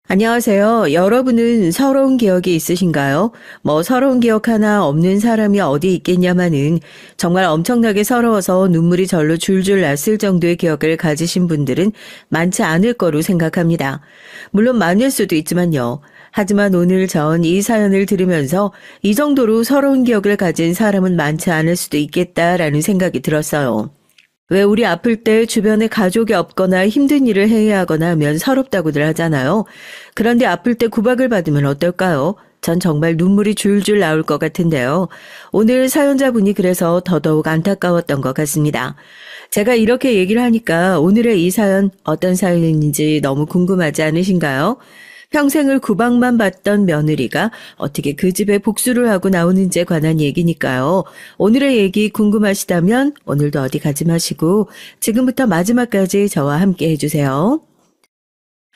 안녕하세요. 여러분은 서러운 기억이 있으신가요? 서러운 기억 하나 없는 사람이 어디 있겠냐마는 정말 엄청나게 서러워서 눈물이 절로 줄줄 났을 정도의 기억을 가지신 분들은 많지 않을 거로 생각합니다. 물론 많을 수도 있지만요. 하지만 오늘 전 이 사연을 들으면서 이 정도로 서러운 기억을 가진 사람은 많지 않을 수도 있겠다라는 생각이 들었어요. 왜 우리 아플 때 주변에 가족이 없거나 힘든 일을 해야 하거나 하면 서럽다고들 하잖아요. 그런데 아플 때 구박을 받으면 어떨까요? 전 정말 눈물이 줄줄 나올 것 같은데요. 오늘 사연자분이 그래서 더더욱 안타까웠던 것 같습니다. 제가 이렇게 얘기를 하니까 오늘의 이 사연 어떤 사연인지 너무 궁금하지 않으신가요? 평생을 구박만 받던 며느리가 어떻게 그 집에 복수를 하고 나오는지에 관한 얘기니까요. 오늘의 얘기 궁금하시다면 오늘도 어디 가지 마시고 지금부터 마지막까지 저와 함께 해주세요.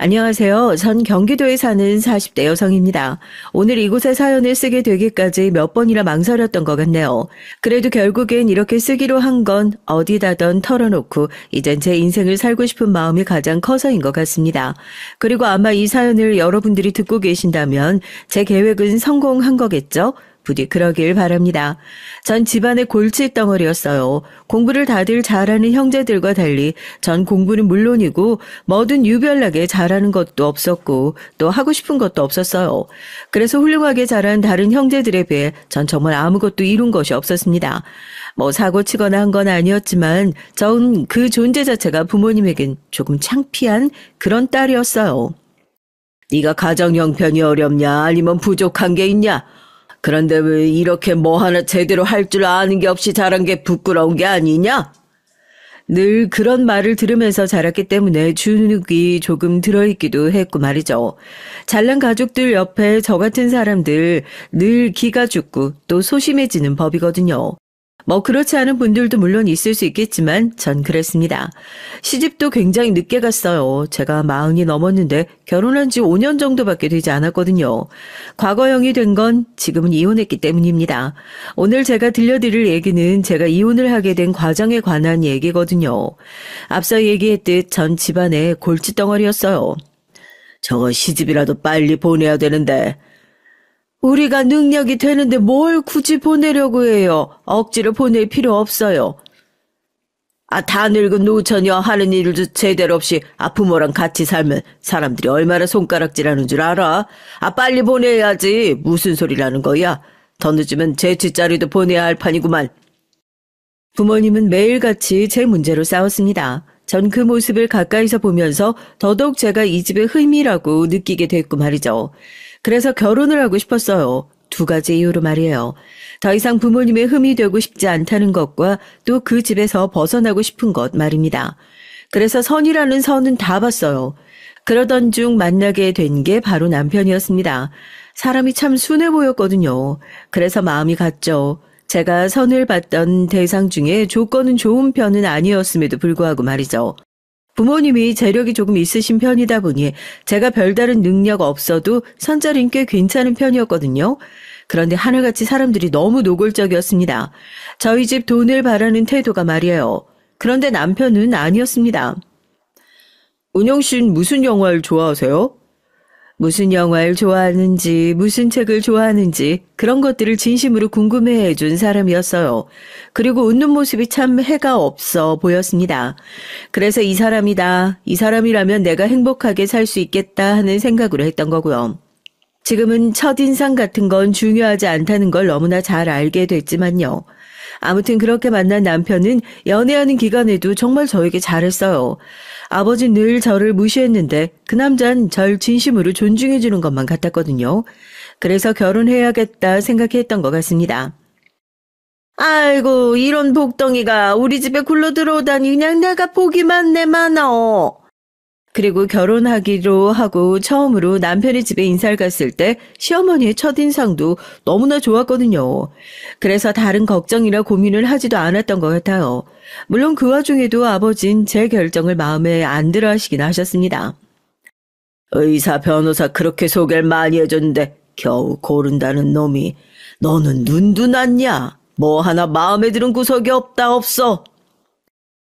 안녕하세요. 전 경기도에 사는 40대 여성입니다. 오늘 이곳에 사연을 쓰게 되기까지 몇 번이나 망설였던 것 같네요. 그래도 결국엔 이렇게 쓰기로 한 건 어디다던 털어놓고 이젠 제 인생을 살고 싶은 마음이 가장 커서인 것 같습니다. 그리고 아마 이 사연을 여러분들이 듣고 계신다면 제 계획은 성공한 거겠죠? 부디 그러길 바랍니다. 전 집안의 골칫덩어리였어요. 공부를 다들 잘하는 형제들과 달리 전 공부는 물론이고 뭐든 유별나게 잘하는 것도 없었고 또 하고 싶은 것도 없었어요. 그래서 훌륭하게 자란 다른 형제들에 비해 전 정말 아무것도 이룬 것이 없었습니다. 사고 치거나 한 건 아니었지만 전 그 존재 자체가 부모님에겐 조금 창피한 그런 딸이었어요. 네가 가정 형편이 어렵냐 아니면 부족한 게 있냐? 그런데 왜 이렇게 뭐 하나 제대로 할 줄 아는 게 없이 자란 게 부끄러운 게 아니냐? 늘 그런 말을 들으면서 자랐기 때문에 주눅이 조금 들어있기도 했고 말이죠. 잘난 가족들 옆에 저 같은 사람들 늘 기가 죽고 또 소심해지는 법이거든요. 그렇지 않은 분들도 물론 있을 수 있겠지만 전 그랬습니다. 시집도 굉장히 늦게 갔어요. 제가 40이 넘었는데 결혼한 지 5년 정도밖에 되지 않았거든요. 과거형이 된 건 지금은 이혼했기 때문입니다. 오늘 제가 들려드릴 얘기는 제가 이혼을 하게 된 과정에 관한 얘기거든요. 앞서 얘기했듯 전 집안의 골칫덩어리였어요. 저거 시집이라도 빨리 보내야 되는데. 우리가 능력이 되는데 뭘 굳이 보내려고 해요. 억지로 보낼 필요 없어요. 다 늙은 노처녀 하는 일도 제대로 없이 부모랑 같이 살면 사람들이 얼마나 손가락질하는 줄 알아? 빨리 보내야지. 무슨 소리라는 거야? 더 늦으면 제 뒷자리도 보내야 할 판이구만. 부모님은 매일같이 제 문제로 싸웠습니다. 전 그 모습을 가까이서 보면서 더더욱 제가 이 집의 흠이라고 느끼게 됐고 말이죠. 그래서 결혼을 하고 싶었어요. 2가지 이유로 말이에요. 더 이상 부모님의 흠이 되고 싶지 않다는 것과 또 그 집에서 벗어나고 싶은 것 말입니다. 그래서 선이라는 선은 다 봤어요. 그러던 중 만나게 된 게 바로 남편이었습니다. 사람이 참 순해 보였거든요. 그래서 마음이 갔죠. 제가 선을 봤던 대상 중에 조건은 좋은 편은 아니었음에도 불구하고 말이죠. 부모님이 재력이 조금 있으신 편이다 보니 제가 별다른 능력 없어도 선자리는 꽤 괜찮은 편이었거든요. 그런데 하나같이 사람들이 너무 노골적이었습니다. 저희 집 돈을 바라는 태도가 말이에요. 그런데 남편은 아니었습니다. 은영 씨는 무슨 영화를 좋아하세요? 무슨 영화를 좋아하는지, 무슨 책을 좋아하는지 그런 것들을 진심으로 궁금해해 준 사람이었어요. 그리고 웃는 모습이 참 해가 없어 보였습니다. 그래서 이 사람이다. 이 사람이라면 내가 행복하게 살 수 있겠다 하는 생각으로 했던 거고요. 지금은 첫인상 같은 건 중요하지 않다는 걸 너무나 잘 알게 됐지만요. 아무튼 그렇게 만난 남편은 연애하는 기간에도 정말 저에게 잘했어요. 아버지는 늘 저를 무시했는데 그 남자는 절 진심으로 존중해주는 것만 같았거든요. 그래서 결혼해야겠다 생각했던 것 같습니다. 아이고 이런 복덩이가 우리 집에 굴러 들어오다니 그냥 내가 복이 많네 많어. 그리고 결혼하기로 하고 처음으로 남편의 집에 인사를 갔을 때 시어머니의 첫인상도 너무나 좋았거든요. 그래서 다른 걱정이나 고민을 하지도 않았던 것 같아요. 물론 그 와중에도 아버진 제 결정을 마음에 안 들어 하시긴 하셨습니다. 의사, 변호사 그렇게 소개를 많이 해줬는데 겨우 고른다는 놈이 너는 눈도 났냐? 뭐 하나 마음에 드는 구석이 없다 없어?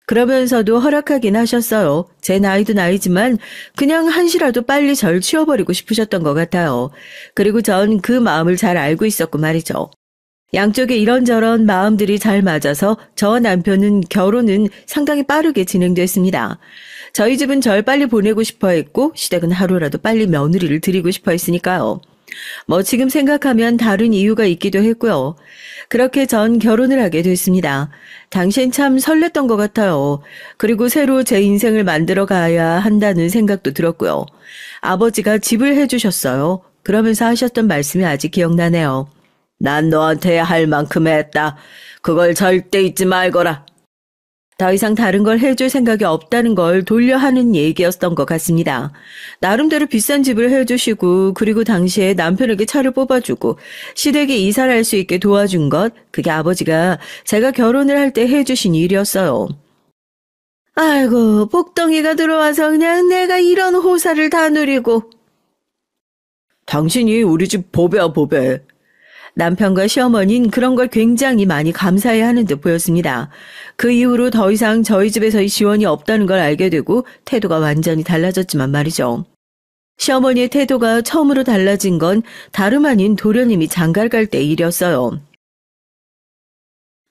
그러면서도 허락하긴 하셨어요. 제 나이도 나이지만 그냥 한시라도 빨리 절 치워버리고 싶으셨던 것 같아요. 그리고 전 그 마음을 잘 알고 있었고 말이죠. 양쪽에 이런저런 마음들이 잘 맞아서 저와 남편은 결혼은 상당히 빠르게 진행됐습니다. 저희 집은 절 빨리 보내고 싶어 했고 시댁은 하루라도 빨리 며느리를 드리고 싶어 했으니까요. 뭐 지금 생각하면 다른 이유가 있기도 했고요. 그렇게 전 결혼을 하게 됐습니다. 당시엔 참 설렜던 것 같아요. 그리고 새로 제 인생을 만들어 가야 한다는 생각도 들었고요. 아버지가 집을 해주셨어요. 그러면서 하셨던 말씀이 아직 기억나네요. 난 너한테 할 만큼 했다. 그걸 절대 잊지 말거라. 더 이상 다른 걸 해줄 생각이 없다는 걸 돌려 하는 얘기였던 것 같습니다. 나름대로 비싼 집을 해주시고 그리고 당시에 남편에게 차를 뽑아주고 시댁에 이사를 할 수 있게 도와준 것, 그게 아버지가 제가 결혼을 할 때 해주신 일이었어요. 아이고, 복덩이가 들어와서 그냥 내가 이런 호사를 다 누리고. 당신이 우리 집 보배야 보배. 남편과 시어머니는 그런 걸 굉장히 많이 감사해하는 듯 보였습니다. 그 이후로 더 이상 저희 집에서의 지원이 없다는 걸 알게 되고 태도가 완전히 달라졌지만 말이죠. 시어머니의 태도가 처음으로 달라진 건 다름 아닌 도련님이 장가를 갈 때 일이었어요.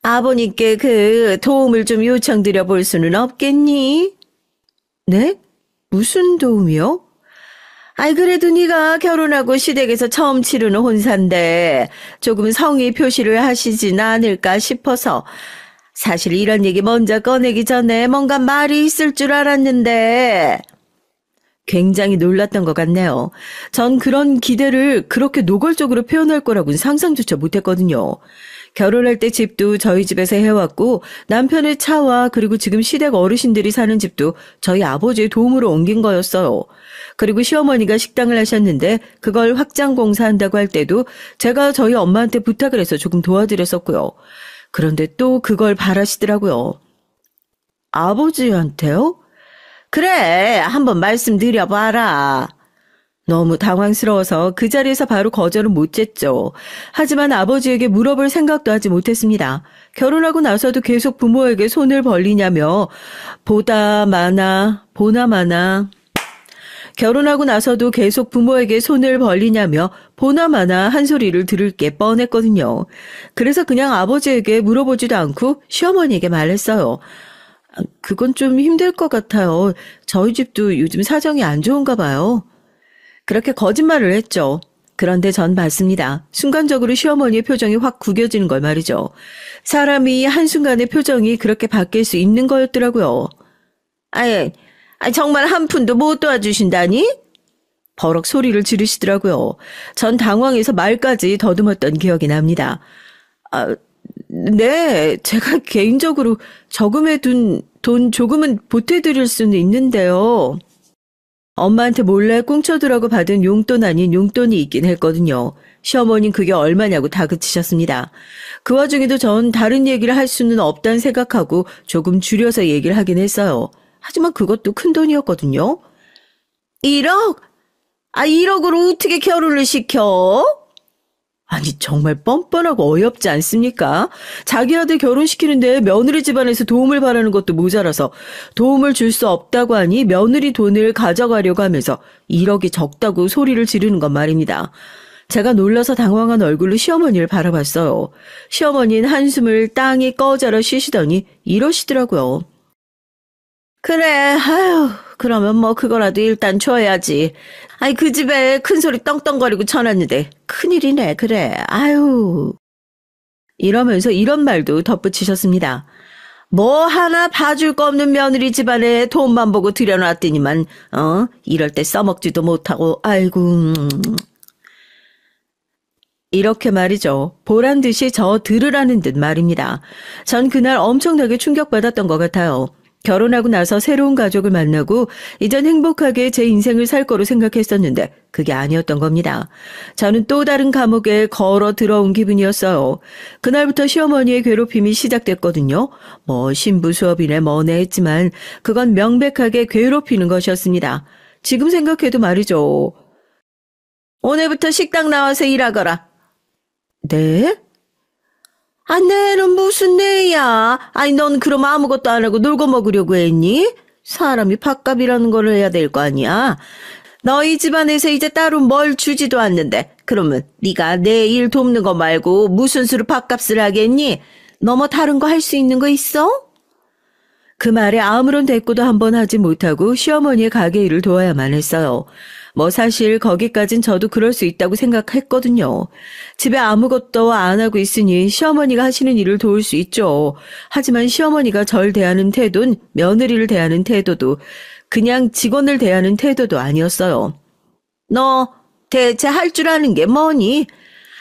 아버님께 그 도움을 좀 요청드려 볼 수는 없겠니? 네? 무슨 도움이요? 아이 그래도 네가 결혼하고 시댁에서 처음 치르는 혼사인데 조금 성의 표시를 하시진 않을까 싶어서 사실 이런 얘기 먼저 꺼내기 전에 뭔가 말이 있을 줄 알았는데 굉장히 놀랐던 것 같네요. 전 그런 기대를 그렇게 노골적으로 표현할 거라고는 상상조차 못했거든요. 결혼할 때 집도 저희 집에서 해왔고 남편의 차와 그리고 지금 시댁 어르신들이 사는 집도 저희 아버지의 도움으로 옮긴 거였어요. 그리고 시어머니가 식당을 하셨는데 그걸 확장 공사한다고 할 때도 제가 저희 엄마한테 부탁을 해서 조금 도와드렸었고요. 그런데 또 그걸 바라시더라고요. 아버지한테요? 그래, 한번 말씀드려봐라. 너무 당황스러워서 그 자리에서 바로 거절은 못했죠. 하지만 아버지에게 물어볼 생각도 하지 못했습니다. 결혼하고 나서도 계속 부모에게 손을 벌리냐며 보다 마나 보나 마나 결혼하고 나서도 계속 부모에게 손을 벌리냐며 보나 마나 한 소리를 들을 게 뻔했거든요. 그래서 그냥 아버지에게 물어보지도 않고 시어머니에게 말했어요. 그건 좀 힘들 것 같아요. 저희 집도 요즘 사정이 안 좋은가 봐요. 그렇게 거짓말을 했죠. 그런데 전 봤습니다. 순간적으로 시어머니의 표정이 확 구겨지는 걸 말이죠. 사람이 한순간에 표정이 그렇게 바뀔 수 있는 거였더라고요. 아예, 정말 한 푼도 못 도와주신다니? 버럭 소리를 지르시더라고요. 전 당황해서 말까지 더듬었던 기억이 납니다. 네, 제가 개인적으로 저금해 둔 돈 조금은 보태드릴 수는 있는데요. 엄마한테 몰래 꽁쳐두라고 받은 용돈 아닌 용돈이 있긴 했거든요. 시어머니는 그게 얼마냐고 다그치셨습니다. 그 와중에도 전 다른 얘기를 할 수는 없다는 생각하고 조금 줄여서 얘기를 하긴 했어요. 하지만 그것도 큰 돈이었거든요. 1억? 1억으로 어떻게 결혼을 시켜? 아니 정말 뻔뻔하고 어이없지 않습니까? 자기 아들 결혼시키는데 며느리 집안에서 도움을 바라는 것도 모자라서 도움을 줄 수 없다고 하니 며느리 돈을 가져가려고 하면서 1억이 적다고 소리를 지르는 건 말입니다. 제가 놀라서 당황한 얼굴로 시어머니를 바라봤어요. 시어머니는 한숨을 땅이 꺼져라 쉬시더니 이러시더라고요. 그래, 아휴, 그러면 뭐 그거라도 일단 줘야지. 그 집에 큰 소리 떵떵거리고 쳐놨는데 큰일이네, 그래, 아휴. 이러면서 이런 말도 덧붙이셨습니다. 뭐 하나 봐줄 거 없는 며느리 집안에 돈만 보고 들여놨더니만, 이럴 때 써먹지도 못하고, 아이고. 이렇게 말이죠. 보란 듯이 저 들으라는 듯 말입니다. 전 그날 엄청나게 충격받았던 것 같아요. 결혼하고 나서 새로운 가족을 만나고 이젠 행복하게 제 인생을 살 거로 생각했었는데 그게 아니었던 겁니다. 저는 또 다른 감옥에 걸어 들어온 기분이었어요. 그날부터 시어머니의 괴롭힘이 시작됐거든요. 뭐 신부 수업이네 뭐네 했지만 그건 명백하게 괴롭히는 것이었습니다. 지금 생각해도 말이죠. 오늘부터 식당 나와서 일하거라. 네? 아, 내는 무슨 내야? 아니, 넌 그럼 아무것도 안 하고 놀고 먹으려고 했니? 사람이 밥값이라는 걸 해야 될 거 아니야? 너희 집안에서 이제 따로 뭘 주지도 않는데 그러면 네가 내 일 돕는 거 말고 무슨 수로 밥값을 하겠니? 너 뭐 다른 거 할 수 있는 거 있어? 그 말에 아무런 대꾸도 한번 하지 못하고 시어머니의 가게 일을 도와야만 했어요. 뭐 사실 거기까진 저도 그럴 수 있다고 생각했거든요. 집에 아무것도 안 하고 있으니 시어머니가 하시는 일을 도울 수 있죠. 하지만 시어머니가 절 대하는 태도는 며느리를 대하는 태도도 그냥 직원을 대하는 태도도 아니었어요. 너 대체 할 줄 아는 게 뭐니?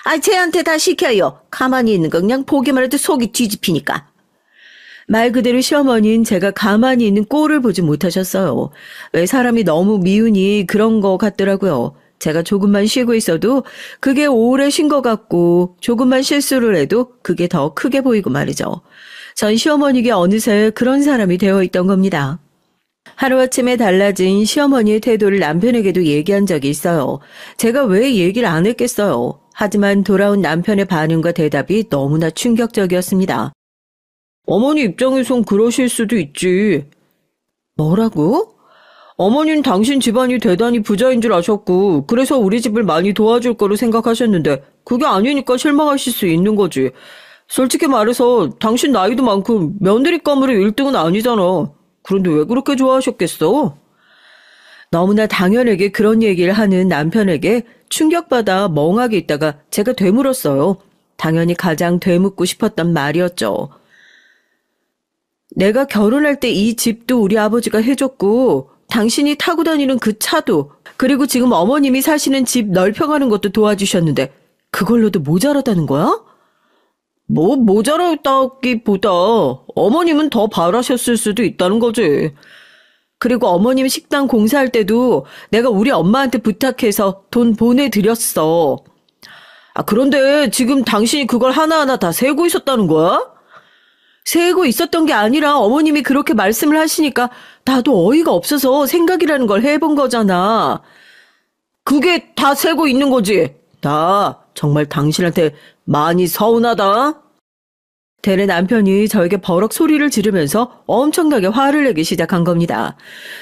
아, 쟤한테 다 시켜요. 가만히 있는 거 그냥 보기만 해도 속이 뒤집히니까. 말 그대로 시어머니는 제가 가만히 있는 꼴을 보지 못하셨어요. 왜 사람이 너무 미우니 그런 거 같더라고요. 제가 조금만 쉬고 있어도 그게 오래 쉰 것 같고 조금만 실수를 해도 그게 더 크게 보이고 말이죠. 전 시어머니에게 어느새 그런 사람이 되어 있던 겁니다. 하루아침에 달라진 시어머니의 태도를 남편에게도 얘기한 적이 있어요. 제가 왜 얘기를 안 했겠어요. 하지만 돌아온 남편의 반응과 대답이 너무나 충격적이었습니다. 어머니 입장에선 그러실 수도 있지. 뭐라고? 어머니는 당신 집안이 대단히 부자인 줄 아셨고 그래서 우리 집을 많이 도와줄 거로 생각하셨는데 그게 아니니까 실망하실 수 있는 거지. 솔직히 말해서 당신 나이도 많고 며느리감으로 1등은 아니잖아. 그런데 왜 그렇게 좋아하셨겠어? 너무나 당연하게 그런 얘기를 하는 남편에게 충격받아 멍하게 있다가 제가 되물었어요. 당연히 가장 되묻고 싶었던 말이었죠. 내가 결혼할 때 이 집도 우리 아버지가 해줬고 당신이 타고 다니는 그 차도 그리고 지금 어머님이 사시는 집 넓혀가는 것도 도와주셨는데 그걸로도 모자라다는 거야? 뭐 모자랐다기보다 어머님은 더 바라셨을 수도 있다는 거지. 그리고 어머님 식당 공사할 때도 내가 우리 엄마한테 부탁해서 돈 보내드렸어. 아, 그런데 지금 당신이 그걸 하나하나 다 세고 있었다는 거야? 세고 있었던 게 아니라 어머님이 그렇게 말씀을 하시니까 나도 어이가 없어서 생각이라는 걸 해본 거잖아. 그게 다 세고 있는 거지. 나 정말 당신한테 많이 서운하다. 대래 남편이 저에게 버럭 소리를 지르면서 엄청나게 화를 내기 시작한 겁니다.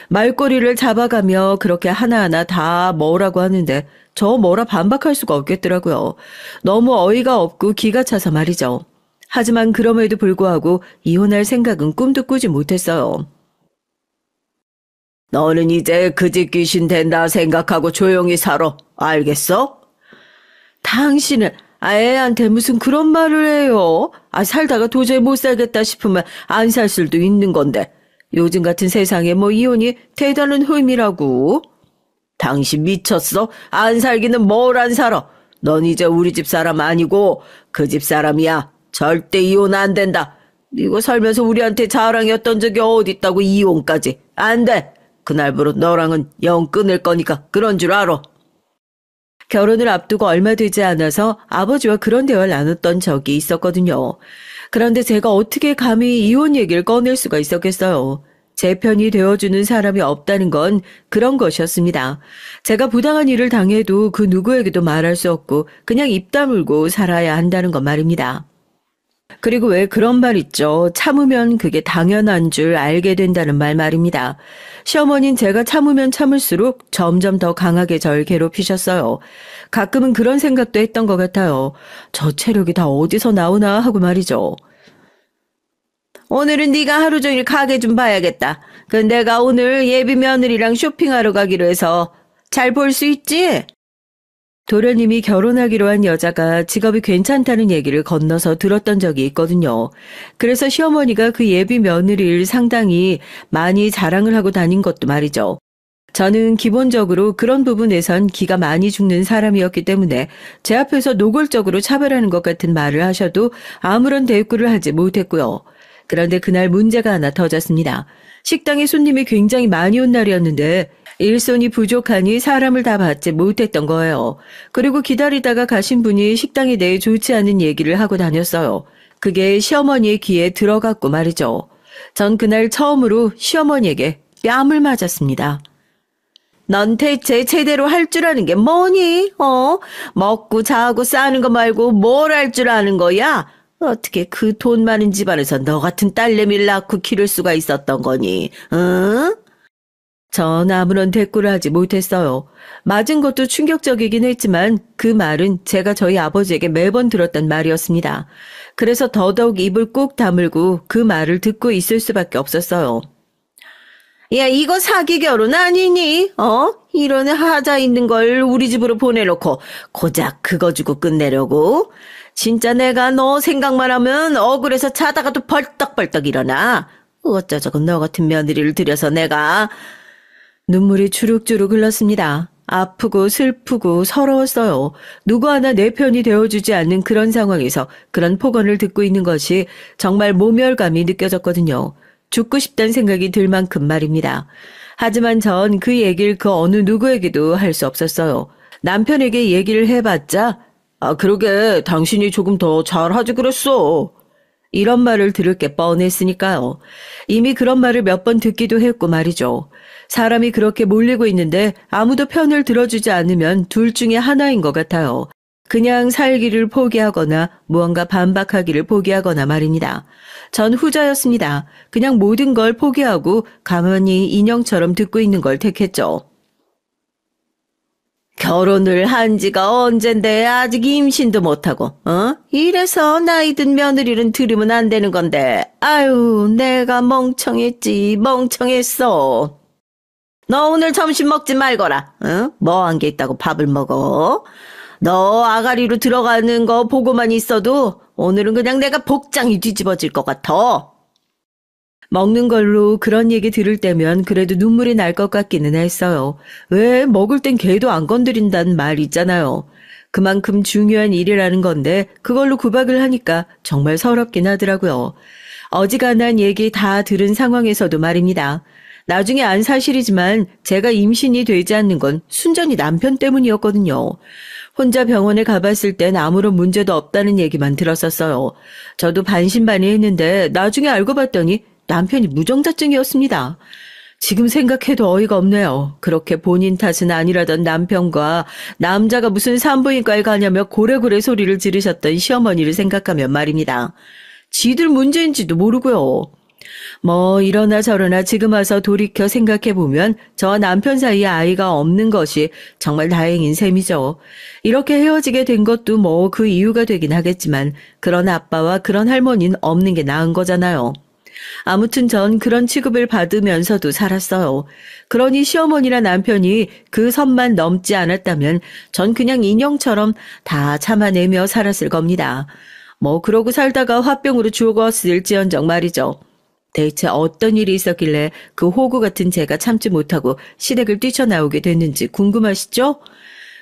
말꼬리를 잡아가며 그렇게 하나하나 다 뭐라고 하는데 저 뭐라 반박할 수가 없겠더라고요. 너무 어이가 없고 기가 차서 말이죠. 하지만 그럼에도 불구하고 이혼할 생각은 꿈도 꾸지 못했어요. 너는 이제 그 집 귀신 된다 생각하고 조용히 살아. 알겠어? 당신은 애한테 무슨 그런 말을 해요. 살다가 도저히 못 살겠다 싶으면 안 살 수도 있는 건데. 요즘 같은 세상에 뭐 이혼이 대단한 흠이라고. 당신 미쳤어? 안 살기는 뭘 안 살아. 넌 이제 우리 집 사람 아니고 그 집 사람이야. 절대 이혼 안 된다. 이거 살면서 우리한테 자랑이었던 적이 어디 있다고 이혼까지. 안 돼. 그날부로 너랑은 영 끊을 거니까 그런 줄 알아. 결혼을 앞두고 얼마 되지 않아서 아버지와 그런 대화를 나눴던 적이 있었거든요. 그런데 제가 어떻게 감히 이혼 얘기를 꺼낼 수가 있었겠어요. 제 편이 되어주는 사람이 없다는 건 그런 것이었습니다. 제가 부당한 일을 당해도 그 누구에게도 말할 수 없고 그냥 입 다물고 살아야 한다는 것 말입니다. 그리고 왜 그런 말 있죠. 참으면 그게 당연한 줄 알게 된다는 말 말입니다. 시어머니는 제가 참으면 참을수록 점점 더 강하게 절 괴롭히셨어요. 가끔은 그런 생각도 했던 것 같아요. 저 체력이 다 어디서 나오나 하고 말이죠. 오늘은 네가 하루 종일 가게 좀 봐야겠다. 내가 오늘 예비 며느리랑 쇼핑하러 가기로 해서 잘 볼 수 있지? 도련님이 결혼하기로 한 여자가 직업이 괜찮다는 얘기를 건너서 들었던 적이 있거든요. 그래서 시어머니가 그 예비 며느리를 상당히 많이 자랑을 하고 다닌 것도 말이죠. 저는 기본적으로 그런 부분에선 기가 많이 죽는 사람이었기 때문에 제 앞에서 노골적으로 차별하는 것 같은 말을 하셔도 아무런 대꾸를 하지 못했고요. 그런데 그날 문제가 하나 터졌습니다. 식당에 손님이 굉장히 많이 온 날이었는데 일손이 부족하니 사람을 다 받지 못했던 거예요. 그리고 기다리다가 가신 분이 식당에 대해 좋지 않은 얘기를 하고 다녔어요. 그게 시어머니의 귀에 들어갔고 말이죠. 전 그날 처음으로 시어머니에게 뺨을 맞았습니다. 넌 대체 제대로 할 줄 아는 게 뭐니? 먹고 자고 싸는 거 말고 뭘 할 줄 아는 거야? 어떻게 그 돈 많은 집안에서 너 같은 딸내미를 낳고 기를 수가 있었던 거니? 응? 전 아무런 대꾸를 하지 못했어요. 맞은 것도 충격적이긴 했지만 그 말은 제가 저희 아버지에게 매번 들었던 말이었습니다. 그래서 더더욱 입을 꾹 다물고 그 말을 듣고 있을 수밖에 없었어요. 야, 이거 사기 결혼 아니니? 이런 하자 있는 걸 우리 집으로 보내놓고 고작 그거 주고 끝내려고? 진짜 내가 너 생각만 하면 억울해서 자다가도 벌떡벌떡 일어나. 어쩌자고 너 같은 며느리를 들여서 내가. 눈물이 주룩주룩 흘렀습니다. 아프고 슬프고 서러웠어요. 누구 하나 내 편이 되어주지 않는 그런 상황에서 그런 폭언을 듣고 있는 것이 정말 모멸감이 느껴졌거든요. 죽고 싶다는 생각이 들 만큼 말입니다. 하지만 전 그 얘기를 그 어느 누구에게도 할 수 없었어요. 남편에게 얘기를 해봤자 그러게 당신이 조금 더 잘하지 그랬어. 이런 말을 들을 게 뻔했으니까요. 이미 그런 말을 몇 번 듣기도 했고 말이죠. 사람이 그렇게 몰리고 있는데 아무도 편을 들어주지 않으면 둘 중에 하나인 것 같아요. 그냥 살기를 포기하거나 무언가 반박하기를 포기하거나 말입니다. 전 후자였습니다. 그냥 모든 걸 포기하고 가만히 인형처럼 듣고 있는 걸 택했죠. 결혼을 한 지가 언젠데 아직 임신도 못하고, 이래서 나이 든 며느리는 들이면 안 되는 건데, 아유, 내가 멍청했지, 멍청했어. 너 오늘 점심 먹지 말거라, 뭐 한 게 있다고 밥을 먹어? 너 아가리로 들어가는 거 보고만 있어도 오늘은 그냥 내가 복장이 뒤집어질 것 같아. 먹는 걸로 그런 얘기 들을 때면 그래도 눈물이 날 것 같기는 했어요. 왜 먹을 땐 개도 안 건드린다는 말 있잖아요. 그만큼 중요한 일이라는 건데 그걸로 구박을 하니까 정말 서럽긴 하더라고요. 어지간한 얘기 다 들은 상황에서도 말입니다. 나중에 안 사실이지만 제가 임신이 되지 않는 건 순전히 남편 때문이었거든요. 혼자 병원에 가봤을 땐 아무런 문제도 없다는 얘기만 들었었어요. 저도 반신반의했는데 나중에 알고 봤더니 남편이 무정자증이었습니다. 지금 생각해도 어이가 없네요. 그렇게 본인 탓은 아니라던 남편과 남자가 무슨 산부인과에 가냐며 고래고래 소리를 지르셨던 시어머니를 생각하면 말입니다. 지들 문제인지도 모르고요. 뭐 이러나 저러나 지금 와서 돌이켜 생각해보면 저와 남편 사이에 아이가 없는 것이 정말 다행인 셈이죠. 이렇게 헤어지게 된 것도 뭐 그 이유가 되긴 하겠지만 그런 아빠와 그런 할머니는 없는 게 나은 거잖아요. 아무튼 전 그런 취급을 받으면서도 살았어요. 그러니 시어머니랑 남편이 그 선만 넘지 않았다면 전 그냥 인형처럼 다 참아내며 살았을 겁니다. 뭐 그러고 살다가 화병으로 죽었을지언정 말이죠. 대체 어떤 일이 있었길래 그 호구 같은 제가 참지 못하고 시댁을 뛰쳐나오게 됐는지 궁금하시죠?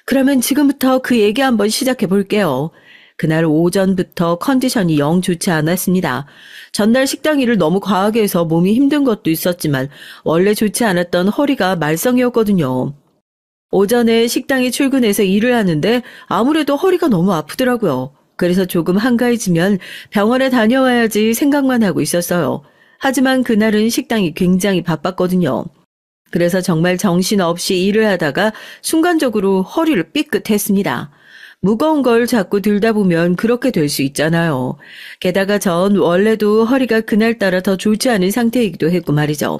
그러면 지금부터 그 얘기 한번 시작해 볼게요. 그날 오전부터 컨디션이 영 좋지 않았습니다. 전날 식당 일을 너무 과하게 해서 몸이 힘든 것도 있었지만 원래 좋지 않았던 허리가 말썽이었거든요. 오전에 식당에 출근해서 일을 하는데 아무래도 허리가 너무 아프더라고요. 그래서 조금 한가해지면 병원에 다녀와야지 생각만 하고 있었어요. 하지만 그날은 식당이 굉장히 바빴거든요. 그래서 정말 정신없이 일을 하다가 순간적으로 허리를 삐끗했습니다. 무거운 걸 자꾸 들다 보면 그렇게 될 수 있잖아요. 게다가 전 원래도 허리가 그날따라 더 좋지 않은 상태이기도 했고 말이죠.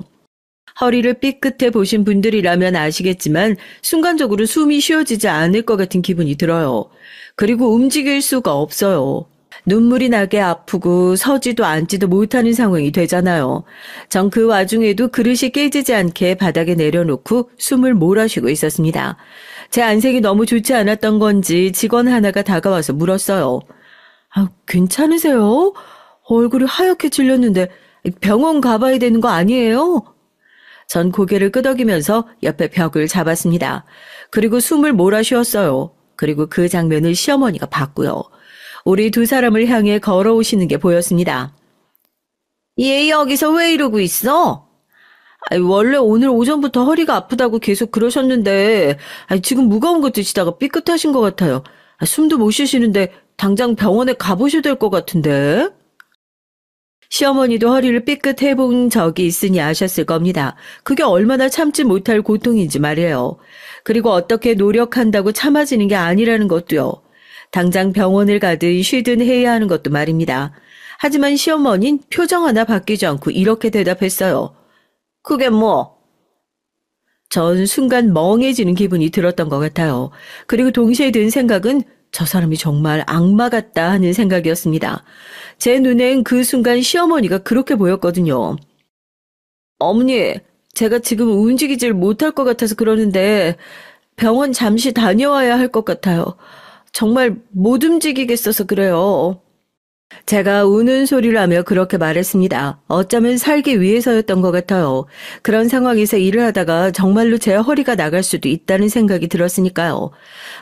허리를 삐끗해 보신 분들이라면 아시겠지만 순간적으로 숨이 쉬어지지 않을 것 같은 기분이 들어요. 그리고 움직일 수가 없어요. 눈물이 나게 아프고 서지도 앉지도 못하는 상황이 되잖아요. 전 그 와중에도 그릇이 깨지지 않게 바닥에 내려놓고 숨을 몰아쉬고 있었습니다. 제 안색이 너무 좋지 않았던 건지 직원 하나가 다가와서 물었어요. 괜찮으세요? 얼굴이 하얗게 질렸는데 병원 가봐야 되는 거 아니에요? 전 고개를 끄덕이면서 옆에 벽을 잡았습니다. 그리고 숨을 몰아쉬었어요. 그리고 그 장면을 시어머니가 봤고요. 우리 두 사람을 향해 걸어오시는 게 보였습니다. 얘 여기서 왜 이러고 있어? 원래 오늘 오전부터 허리가 아프다고 계속 그러셨는데 지금 무거운 거 드시다가 삐끗하신 것 같아요. 숨도 못 쉬시는데 당장 병원에 가보셔야 될 것 같은데. 시어머니도 허리를 삐끗해본 적이 있으니 아셨을 겁니다. 그게 얼마나 참지 못할 고통인지 말이에요. 그리고 어떻게 노력한다고 참아지는 게 아니라는 것도요. 당장 병원을 가든 쉬든 해야 하는 것도 말입니다. 하지만 시어머니는 표정 하나 바뀌지 않고 이렇게 대답했어요. 그게 뭐? 전 순간 멍해지는 기분이 들었던 것 같아요. 그리고 동시에 든 생각은 저 사람이 정말 악마 같다 하는 생각이었습니다. 제 눈엔 그 순간 시어머니가 그렇게 보였거든요. 어머니, 제가 지금 움직이질 못할 것 같아서 그러는데 병원 잠시 다녀와야 할 것 같아요. 정말 못 움직이겠어서 그래요. 제가 우는 소리를 하며 그렇게 말했습니다. 어쩌면 살기 위해서였던 것 같아요. 그런 상황에서 일을 하다가 정말로 제 허리가 나갈 수도 있다는 생각이 들었으니까요.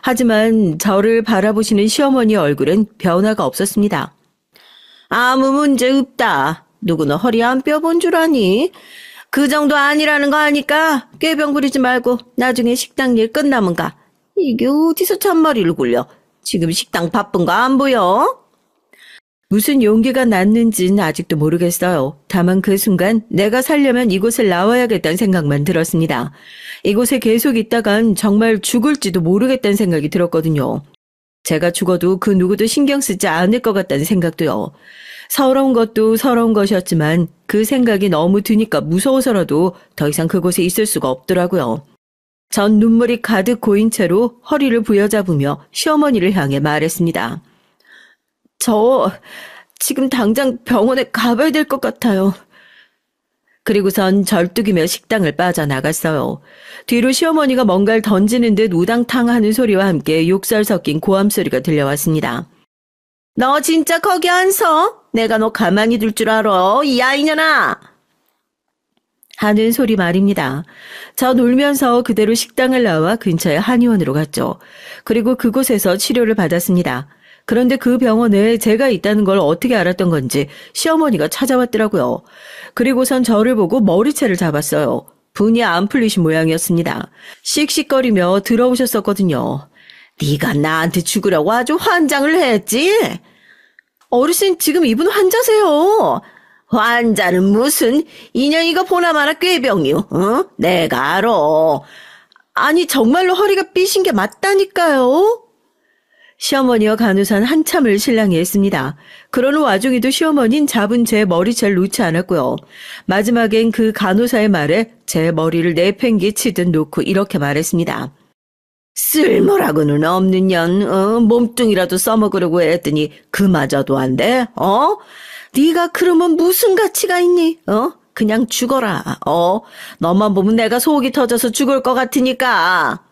하지만 저를 바라보시는 시어머니 얼굴엔 변화가 없었습니다. 아무 문제 없다. 누구는 허리 안 뼈본 줄 아니? 그 정도 아니라는 거 아니까 꾀병 부리지 말고 나중에 식당 일 끝나면 가. 이게 어디서 잔머리를 굴려? 지금 식당 바쁜 거 안 보여? 무슨 용기가 났는진 아직도 모르겠어요. 다만 그 순간 내가 살려면 이곳을 나와야겠다는 생각만 들었습니다. 이곳에 계속 있다간 정말 죽을지도 모르겠다는 생각이 들었거든요. 제가 죽어도 그 누구도 신경 쓰지 않을 것 같다는 생각도요. 서러운 것도 서러운 것이었지만 그 생각이 너무 드니까 무서워서라도 더 이상 그곳에 있을 수가 없더라고요. 전 눈물이 가득 고인 채로 허리를 부여잡으며 시어머니를 향해 말했습니다. 저 지금 당장 병원에 가봐야 될 것 같아요. 그리고선 절뚝이며 식당을 빠져나갔어요. 뒤로 시어머니가 뭔가를 던지는 듯 우당탕 하는 소리와 함께 욕설 섞인 고함 소리가 들려왔습니다. 너 진짜 거기 안 서? 내가 너 가만히 둘 줄 알아? 이 아이년아! 하는 소리 말입니다. 전 울면서 그대로 식당을 나와 근처의 한의원으로 갔죠. 그리고 그곳에서 치료를 받았습니다. 그런데 그 병원에 제가 있다는 걸 어떻게 알았던 건지 시어머니가 찾아왔더라고요. 그리고선 저를 보고 머리채를 잡았어요. 분이 안 풀리신 모양이었습니다. 씩씩거리며 들어오셨었거든요. 네가 나한테 죽으라고 아주 환장을 했지? 어르신 지금 이분 환자세요. 환자는 무슨 인연이가 보나마나 꾀병이요. 어? 내가 알아. 아니 정말로 허리가 삐신 게 맞다니까요. 시어머니와 간호사는 한참을 실랑이 했습니다. 그러는 와중에도 시어머니는 잡은 제 머리채를 놓지 않았고요. 마지막엔 그 간호사의 말에 제 머리를 내팽개치듯 놓고 이렇게 말했습니다. 쓸모라고는 없는 년, 몸뚱이라도 써먹으려고 했더니 그마저도 안 돼, 네가 그러면 무슨 가치가 있니, 그냥 죽어라, 너만 보면 내가 속이 터져서 죽을 것 같으니까.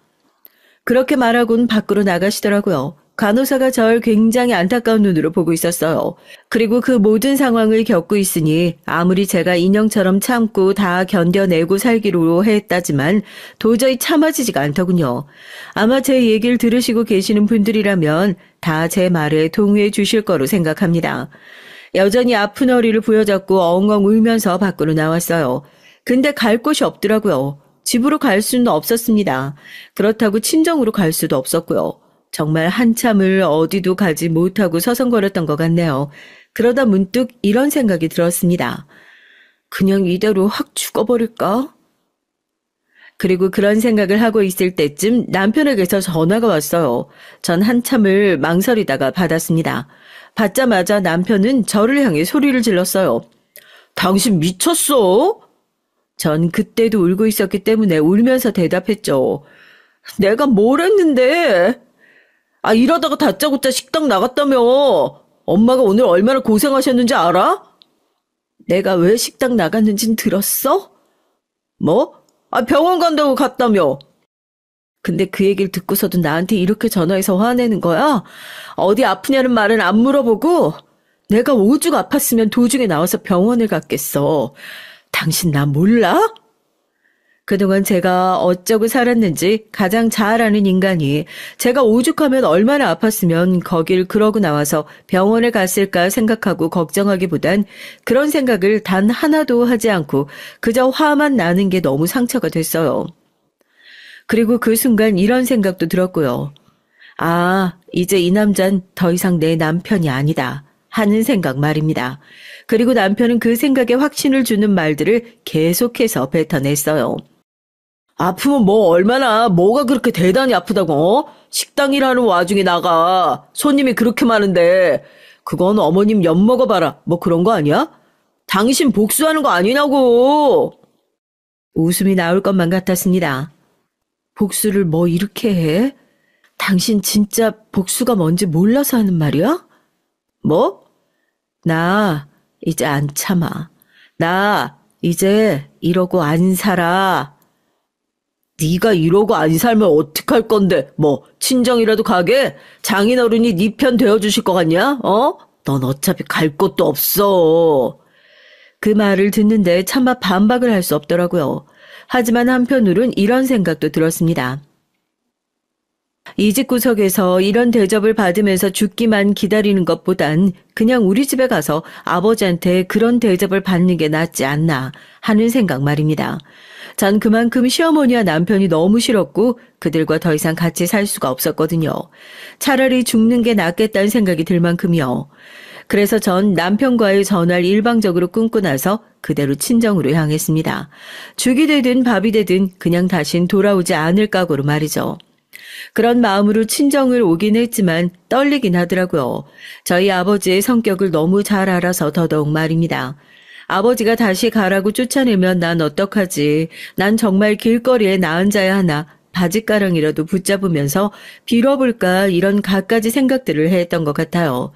그렇게 말하고는 밖으로 나가시더라고요. 간호사가 절 굉장히 안타까운 눈으로 보고 있었어요. 그리고 그 모든 상황을 겪고 있으니 아무리 제가 인형처럼 참고 다 견뎌내고 살기로 했다지만 도저히 참아지지가 않더군요. 아마 제 얘기를 들으시고 계시는 분들이라면 다 제 말에 동의해 주실 거로 생각합니다. 여전히 아픈 허리를 부여잡고 엉엉 울면서 밖으로 나왔어요. 근데 갈 곳이 없더라고요. 집으로 갈 수는 없었습니다. 그렇다고 친정으로 갈 수도 없었고요. 정말 한참을 어디도 가지 못하고 서성거렸던 것 같네요. 그러다 문득 이런 생각이 들었습니다. 그냥 이대로 확 죽어버릴까? 그리고 그런 생각을 하고 있을 때쯤 남편에게서 전화가 왔어요. 전 한참을 망설이다가 받았습니다. 받자마자 남편은 저를 향해 소리를 질렀어요. 당신 미쳤어? 전 그때도 울고 있었기 때문에 울면서 대답했죠. 내가 뭘 했는데? 이러다가 다짜고짜 식당 나갔다며. 엄마가 오늘 얼마나 고생하셨는지 알아? 내가 왜 식당 나갔는진 들었어? 뭐? 병원 간다고 갔다며. 근데 그 얘기를 듣고서도 나한테 이렇게 전화해서 화내는 거야? 어디 아프냐는 말은 안 물어보고 내가 오죽 아팠으면 도중에 나와서 병원을 갔겠어. 당신 나 몰라? 그동안 제가 어쩌고 살았는지 가장 잘 아는 인간이 제가 오죽하면 얼마나 아팠으면 거길 그러고 나와서 병원을 갔을까 생각하고 걱정하기보단 그런 생각을 단 하나도 하지 않고 그저 화만 나는 게 너무 상처가 됐어요. 그리고 그 순간 이런 생각도 들었고요. 이제 이 남잔 더 이상 내 남편이 아니다 하는 생각 말입니다. 그리고 남편은 그 생각에 확신을 주는 말들을 계속해서 뱉어냈어요. 아프면 뭐 얼마나 뭐가 그렇게 대단히 아프다고 어? 식당 일하는 와중에 나가 손님이 그렇게 많은데 그건 어머님 엿 먹어봐라 뭐 그런 거 아니야? 당신 복수하는 거 아니냐고. 웃음이 나올 것만 같았습니다. 복수를 뭐 이렇게 해? 당신 진짜 복수가 뭔지 몰라서 하는 말이야? 뭐? 나 이제 안 참아. 나 이제 이러고 안 살아. 네가 이러고 안 살면 어떡할 건데? 뭐 친정이라도 가게? 장인어른이 네 편 되어주실 것 같냐? 어? 넌 어차피 갈 곳도 없어. 그 말을 듣는데 차마 반박을 할 수 없더라고요. 하지만 한편으론 이런 생각도 들었습니다. 이 집 구석에서 이런 대접을 받으면서 죽기만 기다리는 것보단 그냥 우리 집에 가서 아버지한테 그런 대접을 받는 게 낫지 않나 하는 생각 말입니다. 전 그만큼 시어머니와 남편이 너무 싫었고 그들과 더 이상 같이 살 수가 없었거든요. 차라리 죽는 게 낫겠다는 생각이 들 만큼이요. 그래서 전 남편과의 전화를 일방적으로 끊고 나서 그대로 친정으로 향했습니다. 죽이 되든 밥이 되든 그냥 다신 돌아오지 않을 각오로 말이죠. 그런 마음으로 친정을 오긴 했지만 떨리긴 하더라고요. 저희 아버지의 성격을 너무 잘 알아서 더더욱 말입니다. 아버지가 다시 가라고 쫓아내면 난 어떡하지. 난 정말 길거리에 나 혼자야 하나 바짓가랑이라도 붙잡으면서 빌어볼까 이런 갖가지 생각들을 했던 것 같아요.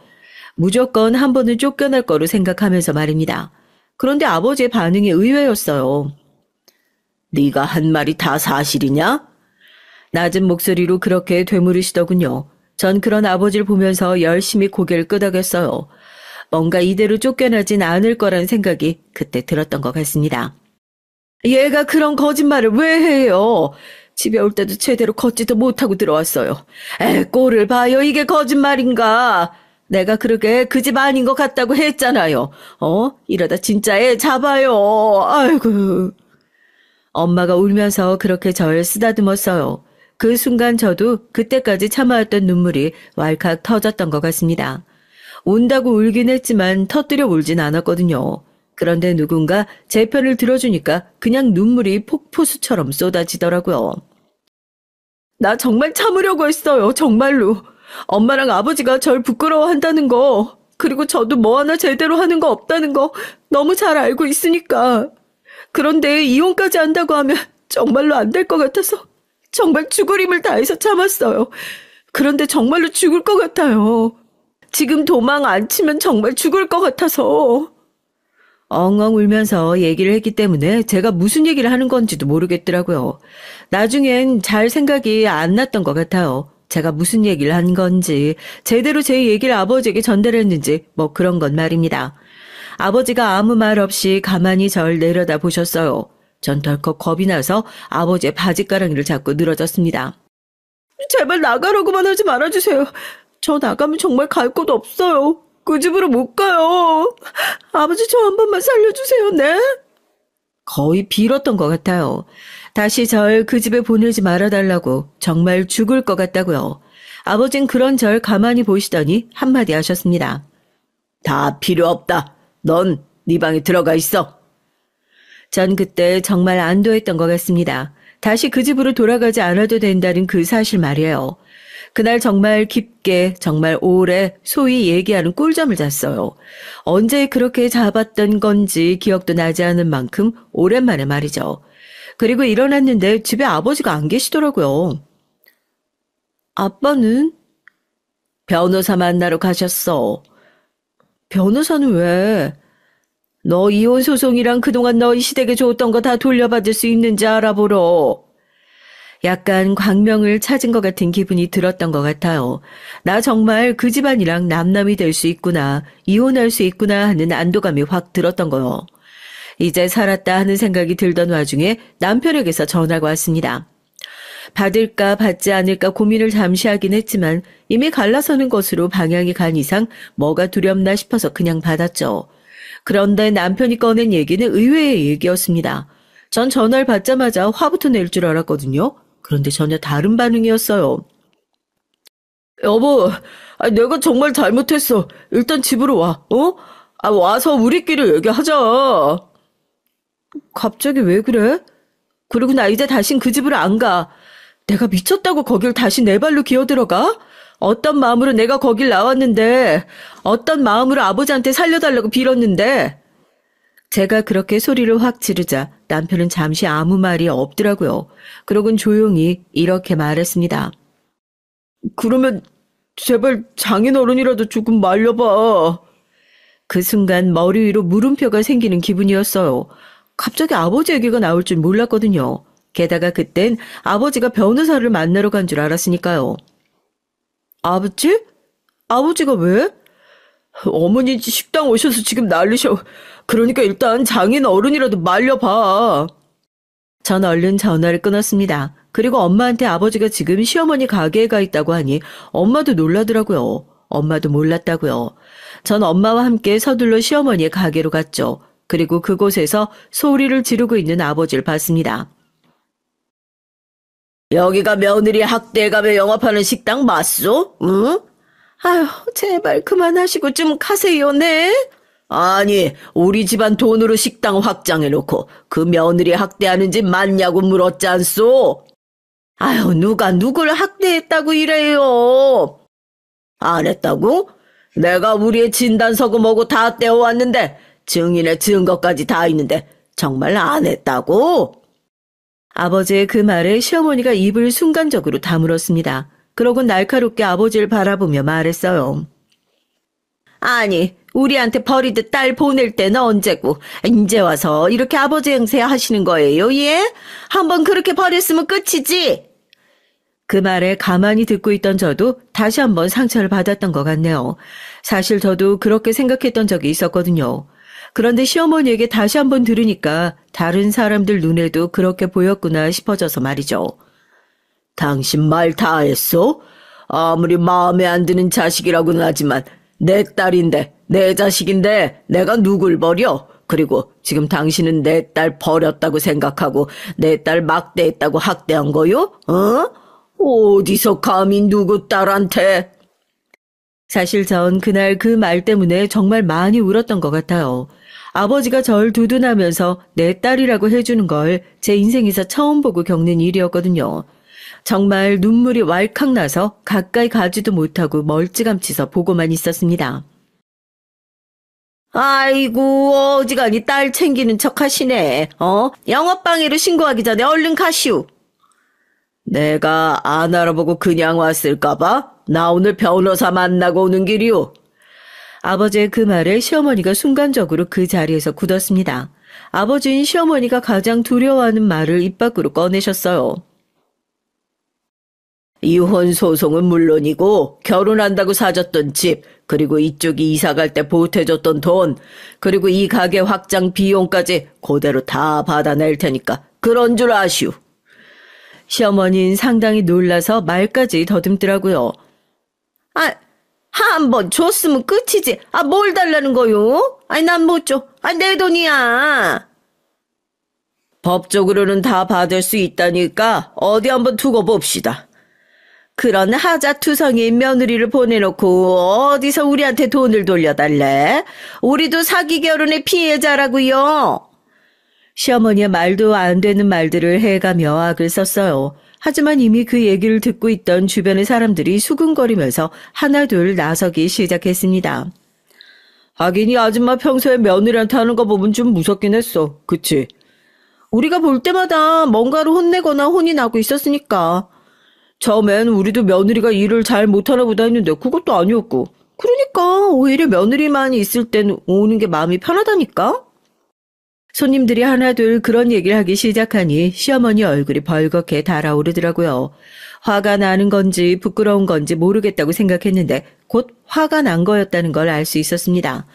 무조건 한 번은 쫓겨날 거로 생각하면서 말입니다. 그런데 아버지의 반응이 의외였어요. 네가 한 말이 다 사실이냐? 낮은 목소리로 그렇게 되물으시더군요. 전 그런 아버지를 보면서 열심히 고개를 끄덕였어요. 뭔가 이대로 쫓겨나진 않을 거란 생각이 그때 들었던 것 같습니다. 얘가 그런 거짓말을 왜 해요? 집에 올 때도 제대로 걷지도 못하고 들어왔어요. 꼴을 봐요. 이게 거짓말인가? 내가 그러게 그 집 아닌 것 같다고 했잖아요. 이러다 진짜 애 잡아요. 아이고. 엄마가 울면서 그렇게 절 쓰다듬었어요. 그 순간 저도 그때까지 참아왔던 눈물이 왈칵 터졌던 것 같습니다. 운다고 울긴 했지만 터뜨려 울진 않았거든요. 그런데 누군가 제 편을 들어주니까 그냥 눈물이 폭포수처럼 쏟아지더라고요. 나 정말 참으려고 했어요. 정말로. 엄마랑 아버지가 절 부끄러워한다는 거, 그리고 저도 뭐 하나 제대로 하는 거 없다는 거 너무 잘 알고 있으니까. 그런데 이혼까지 한다고 하면 정말로 안 될 것 같아서 정말 죽을 힘을 다해서 참았어요. 그런데 정말로 죽을 것 같아요. 지금 도망 안 치면 정말 죽을 것 같아서. 엉엉 울면서 얘기를 했기 때문에 제가 무슨 얘기를 하는 건지도 모르겠더라고요. 나중엔 잘 생각이 안 났던 것 같아요. 제가 무슨 얘기를 한 건지, 제대로 제 얘기를 아버지에게 전달했는지 뭐 그런 건 말입니다. 아버지가 아무 말 없이 가만히 절 내려다 보셨어요. 전 덜컥 겁이 나서 아버지의 바짓가랑이를 잡고 늘어졌습니다. 제발 나가라고만 하지 말아주세요. 저 나가면 정말 갈 곳 없어요. 그 집으로 못 가요. 아버지 저 한 번만 살려주세요. 네? 거의 빌었던 것 같아요. 다시 절 그 집에 보내지 말아달라고 정말 죽을 것 같다고요. 아버진 그런 절 가만히 보시더니 한마디 하셨습니다. 다 필요 없다. 넌 네 방에 들어가 있어. 전 그때 정말 안도했던 것 같습니다. 다시 그 집으로 돌아가지 않아도 된다는 그 사실 말이에요. 그날 정말 깊게 정말 오래 소위 얘기하는 꿀잠을 잤어요. 언제 그렇게 잡았던 건지 기억도 나지 않은 만큼 오랜만에 말이죠. 그리고 일어났는데 집에 아버지가 안 계시더라고요. 아빠는? 변호사 만나러 가셨어. 변호사는 왜? 너 이혼 소송이랑 그동안 너희 시댁에 줬던 거 다 돌려받을 수 있는지 알아보러. 약간 광명을 찾은 것 같은 기분이 들었던 것 같아요. 나 정말 그 집안이랑 남남이 될 수 있구나, 이혼할 수 있구나 하는 안도감이 확 들었던 거요. 이제 살았다 하는 생각이 들던 와중에 남편에게서 전화가 왔습니다. 받을까 받지 않을까 고민을 잠시 하긴 했지만 이미 갈라서는 것으로 방향이 간 이상 뭐가 두렵나 싶어서 그냥 받았죠. 그런데 남편이 꺼낸 얘기는 의외의 얘기였습니다. 전 전화를 받자마자 화부터 낼 줄 알았거든요. 그런데 전혀 다른 반응이었어요. 여보, 내가 정말 잘못했어. 일단 집으로 와, 와서 우리끼리 얘기하자. 갑자기 왜 그래? 그리고 나 이제 다신 그 집으로 안 가. 내가 미쳤다고 거길 다시 내 발로 기어들어가? 어떤 마음으로 내가 거길 나왔는데, 어떤 마음으로 아버지한테 살려달라고 빌었는데. 제가 그렇게 소리를 확 지르자 남편은 잠시 아무 말이 없더라고요. 그러곤 조용히 이렇게 말했습니다. 그러면 제발 장인어른이라도 조금 말려봐. 그 순간 머리 위로 물음표가 생기는 기분이었어요. 갑자기 아버지 얘기가 나올 줄 몰랐거든요. 게다가 그땐 아버지가 변호사를 만나러 간 줄 알았으니까요. 아버지? 아버지가 왜? 어머니 식당 오셔서 지금 난리셔. 그러니까 일단 장인 어른이라도 말려봐. 전 얼른 전화를 끊었습니다. 그리고 엄마한테 아버지가 지금 시어머니 가게에 가 있다고 하니 엄마도 놀라더라고요. 엄마도 몰랐다고요. 전 엄마와 함께 서둘러 시어머니의 가게로 갔죠. 그리고 그곳에서 소리를 지르고 있는 아버지를 봤습니다. 여기가 며느리 학대가며 영업하는 식당 맞소? 응? 아휴, 제발 그만하시고 좀 가세요, 네? 아니, 우리 집안 돈으로 식당 확장해놓고 그 며느리 학대하는 집 맞냐고 물었지 않소? 아휴, 누가 누굴 학대했다고 이래요? 안 했다고? 내가 우리의 진단서고 뭐고 다 떼어왔는데 증인의 증거까지 다 있는데 정말 안 했다고? 아버지의 그 말에 시어머니가 입을 순간적으로 다물었습니다. 그러고 날카롭게 아버지를 바라보며 말했어요. 아니, 우리한테 버리듯 딸 보낼 때는 언제고 이제 와서 이렇게 아버지 행세 하시는 거예요, 예? 한번 그렇게 버렸으면 끝이지? 그 말에 가만히 듣고 있던 저도 다시 한번 상처를 받았던 것 같네요. 사실 저도 그렇게 생각했던 적이 있었거든요. 그런데 시어머니에게 다시 한번 들으니까 다른 사람들 눈에도 그렇게 보였구나 싶어져서 말이죠. 당신 말 다 했어? 아무리 마음에 안 드는 자식이라고는 하지만 내 딸인데, 내 자식인데 내가 누굴 버려? 그리고 지금 당신은 내 딸 버렸다고 생각하고 내 딸 막대했다고 학대한 거요? 어? 어디서 감히 누구 딸한테? 사실 전 그날 그 말 때문에 정말 많이 울었던 것 같아요. 아버지가 절 두둔하면서 내 딸이라고 해주는 걸 제 인생에서 처음 보고 겪는 일이었거든요. 정말 눈물이 왈칵 나서 가까이 가지도 못하고 멀찌감치서 보고만 있었습니다. 아이고, 어지간히 딸 챙기는 척 하시네. 영업방해로 신고하기 전에 얼른 가시오. 내가 안 알아보고 그냥 왔을까봐? 나 오늘 변호사 만나고 오는 길이오. 아버지의 그 말에 시어머니가 순간적으로 그 자리에서 굳었습니다. 아버지인 시어머니가 가장 두려워하는 말을 입 밖으로 꺼내셨어요. 이혼 소송은 물론이고 결혼한다고 사줬던 집, 그리고 이쪽이 이사갈 때 보태줬던 돈, 그리고 이 가게 확장 비용까지 그대로 다 받아낼 테니까 그런 줄 아시오. 시어머니는 상당히 놀라서 말까지 더듬더라고요. 한 번 줬으면 끝이지. 뭘 달라는 거요? 난 못 줘. 내 돈이야. 법적으로는 다 받을 수 있다니까 어디 한번 두고 봅시다. 그런 하자투성이인 며느리를 보내놓고 어디서 우리한테 돈을 돌려달래? 우리도 사기 결혼의 피해자라고요. 시어머니의 말도 안 되는 말들을 해가며 악을 썼어요. 하지만 이미 그 얘기를 듣고 있던 주변의 사람들이 수근거리면서 하나둘 나서기 시작했습니다. 하긴 이 아줌마 평소에 며느리한테 하는 거 보면 좀 무섭긴 했어. 그치? 우리가 볼 때마다 뭔가로 혼내거나 혼이 나고 있었으니까. 처음엔 우리도 며느리가 일을 잘 못하나 보다 했는데 그것도 아니었고. 그러니까 오히려 며느리만 있을 땐 오는 게 마음이 편하다니까? 손님들이 하나둘 그런 얘기를 하기 시작하니 시어머니 얼굴이 벌겋게 달아오르더라고요. 화가 나는 건지 부끄러운 건지 모르겠다고 생각했는데 곧 화가 난 거였다는 걸 알 수 있었습니다.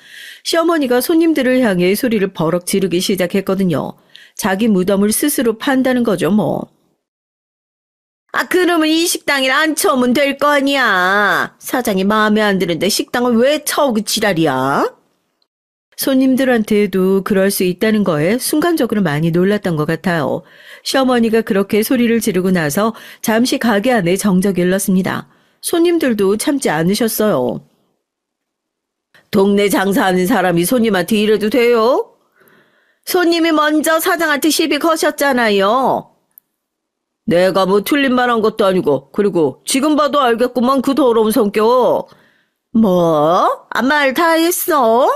시어머니가 손님들을 향해 소리를 버럭 지르기 시작했거든요. 자기 무덤을 스스로 판다는 거죠 뭐. 그러면 이 식당에 안 쳐오면 될 거 아니야. 사장이 마음에 안 드는데 식당을 왜 쳐오고 지랄이야? 손님들한테도 그럴 수 있다는 거에 순간적으로 많이 놀랐던 것 같아요. 시어머니가 그렇게 소리를 지르고 나서 잠시 가게 안에 정적이 흘렀습니다. 손님들도 참지 않으셨어요. 동네 장사하는 사람이 손님한테 이래도 돼요? 손님이 먼저 사장한테 시비 거셨잖아요. 내가 뭐 틀린 말 한 것도 아니고, 그리고 지금 봐도 알겠구만 그 더러운 성격. 뭐? 아무 말 다 했어?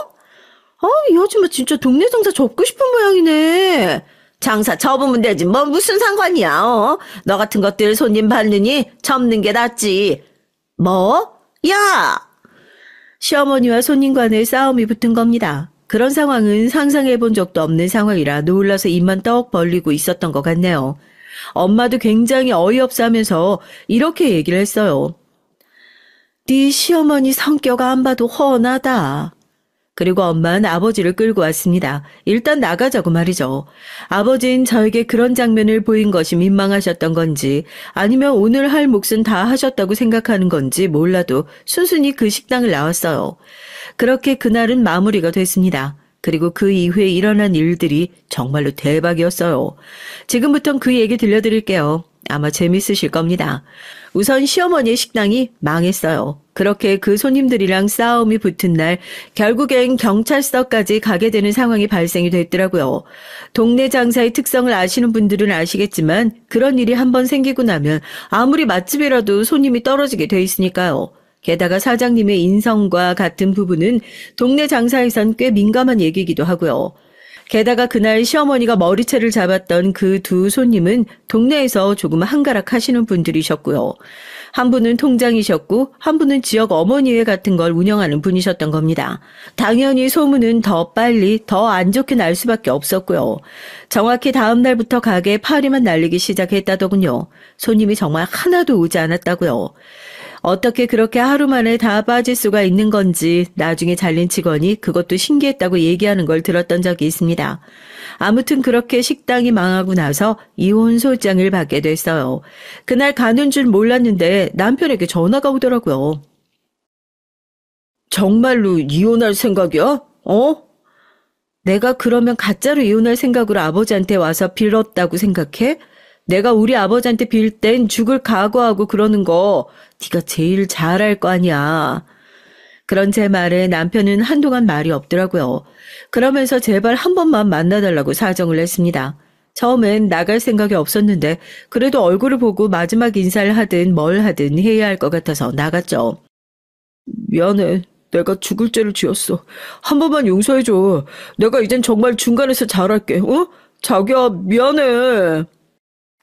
이 아줌마 진짜 동네 장사 접고 싶은 모양이네. 장사 접으면 되지. 뭐 무슨 상관이야, 너 같은 것들 손님 받느니 접는 게 낫지. 뭐? 야! 시어머니와 손님 간에 싸움이 붙은 겁니다. 그런 상황은 상상해 본 적도 없는 상황이라 놀라서 입만 떡 벌리고 있었던 것 같네요. 엄마도 굉장히 어이없어 하면서 이렇게 얘기를 했어요. 네 시어머니 성격 안 봐도 훤하다. 그리고 엄마는 아버지를 끌고 왔습니다. 일단 나가자고 말이죠. 아버지는 저에게 그런 장면을 보인 것이 민망하셨던 건지 아니면 오늘 할 몫은 다 하셨다고 생각하는 건지 몰라도 순순히 그 식당을 나왔어요. 그렇게 그날은 마무리가 됐습니다. 그리고 그 이후에 일어난 일들이 정말로 대박이었어요. 지금부턴 그 얘기 들려드릴게요. 아마 재밌으실 겁니다. 우선 시어머니의 식당이 망했어요. 그렇게 그 손님들이랑 싸움이 붙은 날 결국엔 경찰서까지 가게 되는 상황이 발생이 됐더라고요. 동네 장사의 특성을 아시는 분들은 아시겠지만 그런 일이 한번 생기고 나면 아무리 맛집이라도 손님이 떨어지게 돼 있으니까요. 게다가 사장님의 인성과 같은 부분은 동네 장사에선 꽤 민감한 얘기이기도 하고요. 게다가 그날 시어머니가 머리채를 잡았던 그 두 손님은 동네에서 조금 한가락 하시는 분들이셨고요. 한 분은 통장이셨고 한 분은 지역 어머니회 같은 걸 운영하는 분이셨던 겁니다. 당연히 소문은 더 빨리 더 안 좋게 날 수밖에 없었고요. 정확히 다음 날부터 가게에 파리만 날리기 시작했다더군요. 손님이 정말 하나도 오지 않았다고요. 어떻게 그렇게 하루 만에 다 빠질 수가 있는 건지 나중에 잘린 직원이 그것도 신기했다고 얘기하는 걸 들었던 적이 있습니다. 아무튼 그렇게 식당이 망하고 나서 이혼 소장을 받게 됐어요. 그날 가는 줄 몰랐는데 남편에게 전화가 오더라고요. 정말로 이혼할 생각이야? 내가 그러면 가짜로 이혼할 생각으로 아버지한테 와서 빌었다고 생각해? 내가 우리 아버지한테 빌 땐 죽을 각오하고 그러는 거 네가 제일 잘할 거 아니야. 그런 제 말에 남편은 한동안 말이 없더라고요. 그러면서 제발 한 번만 만나달라고 사정을 했습니다. 처음엔 나갈 생각이 없었는데 그래도 얼굴을 보고 마지막 인사를 하든 뭘 하든 해야 할 것 같아서 나갔죠. 미안해. 내가 죽을 죄를 지었어. 한 번만 용서해줘. 내가 이젠 정말 중간에서 잘할게. 자기야 미안해.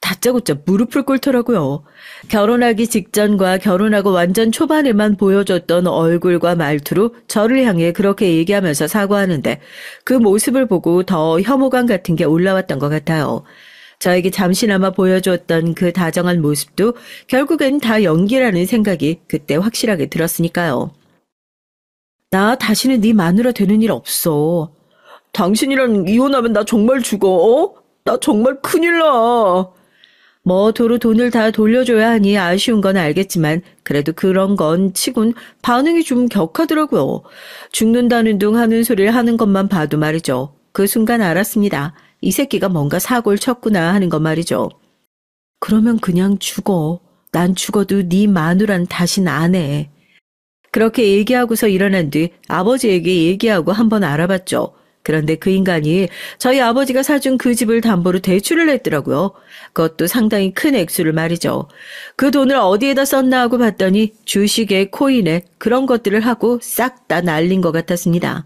다짜고짜 무릎을 꿇더라고요. 결혼하기 직전과 결혼하고 완전 초반에만 보여줬던 얼굴과 말투로 저를 향해 그렇게 얘기하면서 사과하는데 그 모습을 보고 더 혐오감 같은 게 올라왔던 것 같아요. 저에게 잠시나마 보여줬던 그 다정한 모습도 결국엔 다 연기라는 생각이 그때 확실하게 들었으니까요. 나 다시는 네 마누라 되는 일 없어. 당신이랑 이혼하면 나 정말 죽어. 나 정말 큰일 나. 뭐 도로 돈을 다 돌려줘야 하니 아쉬운 건 알겠지만 그래도 그런 건 치곤 반응이 좀 격하더라고요. 죽는다는 둥 하는 소리를 하는 것만 봐도 말이죠. 그 순간 알았습니다. 이 새끼가 뭔가 사고를 쳤구나 하는 것 말이죠. 그러면 그냥 죽어. 난 죽어도 네 마누란 다신 안 해. 그렇게 얘기하고서 일어난 뒤 아버지에게 얘기하고 한번 알아봤죠. 그런데 그 인간이 저희 아버지가 사준 그 집을 담보로 대출을 했더라고요. 그것도 상당히 큰 액수를 말이죠. 그 돈을 어디에다 썼나 하고 봤더니 주식에 코인에 그런 것들을 하고 싹 다 날린 것 같았습니다.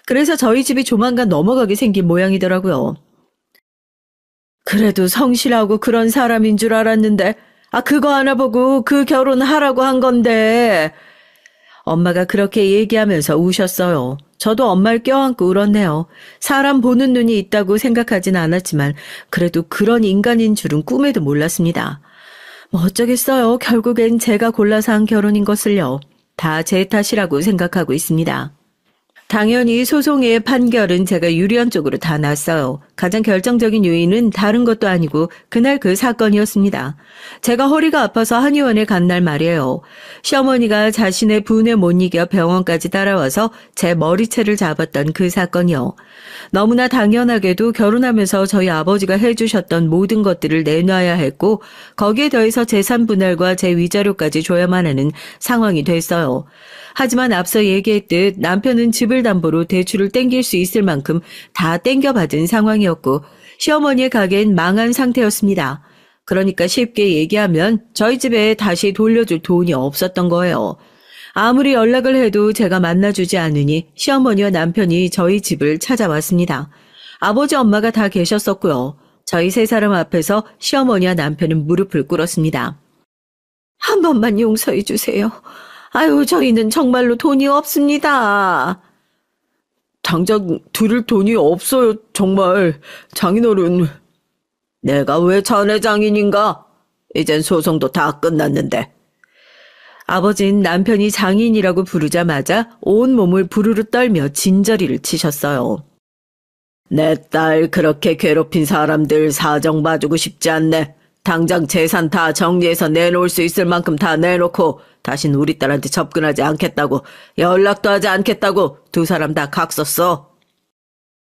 그래서 저희 집이 조만간 넘어가게 생긴 모양이더라고요. 그래도 성실하고 그런 사람인 줄 알았는데 그거 하나 보고 그 결혼하라고 한 건데. 엄마가 그렇게 얘기하면서 우셨어요. 저도 엄마를 껴안고 울었네요. 사람 보는 눈이 있다고 생각하진 않았지만 그래도 그런 인간인 줄은 꿈에도 몰랐습니다. 뭐 어쩌겠어요. 결국엔 제가 골라서 한 결혼인 것을요. 다 제 탓이라고 생각하고 있습니다. 당연히 소송의 판결은 제가 유리한 쪽으로 다 났어요. 가장 결정적인 요인은 다른 것도 아니고 그날 그 사건이었습니다. 제가 허리가 아파서 한의원에 간 날 말이에요. 시어머니가 자신의 분에 못 이겨 병원까지 따라와서 제 머리채를 잡았던 그 사건이요. 너무나 당연하게도 결혼하면서 저희 아버지가 해주셨던 모든 것들을 내놔야 했고 거기에 더해서 재산 분할과 제 위자료까지 줘야만 하는 상황이 됐어요. 하지만 앞서 얘기했듯 남편은 집을 담보로 대출을 땡길 수 있을 만큼 다 땡겨받은 상황이었고 시어머니의 가게는 망한 상태였습니다. 그러니까 쉽게 얘기하면 저희 집에 다시 돌려줄 돈이 없었던 거예요. 아무리 연락을 해도 제가 만나주지 않으니 시어머니와 남편이 저희 집을 찾아왔습니다. 아버지 엄마가 다 계셨었고요. 저희 세 사람 앞에서 시어머니와 남편은 무릎을 꿇었습니다. 한 번만 용서해 주세요. 아유, 저희는 정말로 돈이 없습니다. 당장 드릴 돈이 없어요, 정말. 장인어른. 내가 왜 자네 장인인가? 이젠 소송도 다 끝났는데. 아버진 남편이 장인이라고 부르자마자 온몸을 부르르 떨며 진저리를 치셨어요. 내 딸 그렇게 괴롭힌 사람들 사정 봐주고 싶지 않네. 당장 재산 다 정리해서 내놓을 수 있을 만큼 다 내놓고 다신 우리 딸한테 접근하지 않겠다고 연락도 하지 않겠다고 두 사람 다 각서 써.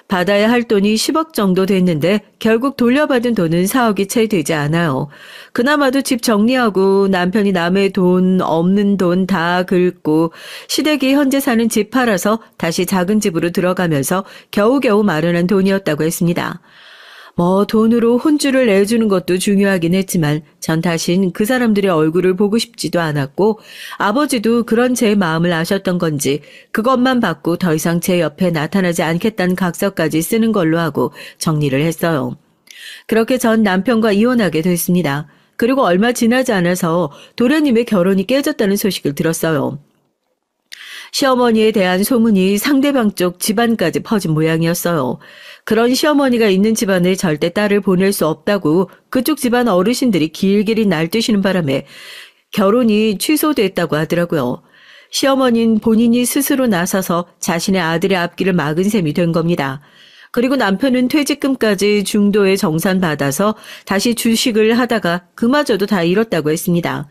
받아야 할 돈이 10억 정도 됐는데 결국 돌려받은 돈은 4억이 채 되지 않아요. 그나마도 집 정리하고 남편이 남의 돈, 없는 돈 다 긁고 시댁이 현재 사는 집 팔아서 다시 작은 집으로 들어가면서 겨우겨우 마련한 돈이었다고 했습니다. 돈으로 혼주를 내주는 것도 중요하긴 했지만 전 다신 그 사람들의 얼굴을 보고 싶지도 않았고 아버지도 그런 제 마음을 아셨던 건지 그것만 받고 더 이상 제 옆에 나타나지 않겠다는 각서까지 쓰는 걸로 하고 정리를 했어요. 그렇게 전 남편과 이혼하게 됐습니다. 그리고 얼마 지나지 않아서 도련님의 결혼이 깨졌다는 소식을 들었어요. 시어머니에 대한 소문이 상대방 쪽 집안까지 퍼진 모양이었어요. 그런 시어머니가 있는 집안에 절대 딸을 보낼 수 없다고 그쪽 집안 어르신들이 길길이 날뛰시는 바람에 결혼이 취소됐다고 하더라고요. 시어머니는 본인이 스스로 나서서 자신의 아들의 앞길을 막은 셈이 된 겁니다. 그리고 남편은 퇴직금까지 중도에 정산받아서 다시 주식을 하다가 그마저도 다 잃었다고 했습니다.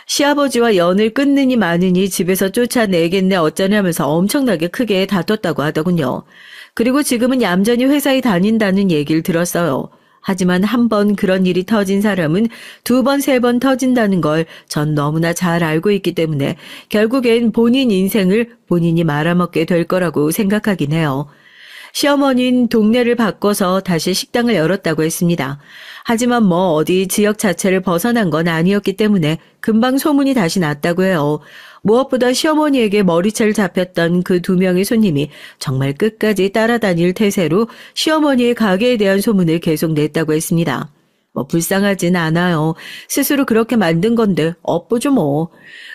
시아버지와 연을 끊느니 마느니 집에서 쫓아내겠네 어쩌냐면서 엄청나게 크게 다퉜다고 하더군요. 그리고 지금은 얌전히 회사에 다닌다는 얘기를 들었어요. 하지만 한 번 그런 일이 터진 사람은 두 번, 세 번 터진다는 걸 전 너무나 잘 알고 있기 때문에 결국엔 본인 인생을 본인이 말아먹게 될 거라고 생각하긴 해요. 시어머니는 동네를 바꿔서 다시 식당을 열었다고 했습니다. 하지만 어디 지역 자체를 벗어난 건 아니었기 때문에 금방 소문이 다시 났다고 해요. 무엇보다 시어머니에게 머리채를 잡혔던 그 2명의 손님이 정말 끝까지 따라다닐 태세로 시어머니의 가게에 대한 소문을 계속 냈다고 했습니다. 불쌍하진 않아요. 스스로 그렇게 만든 건데 업보죠 뭐.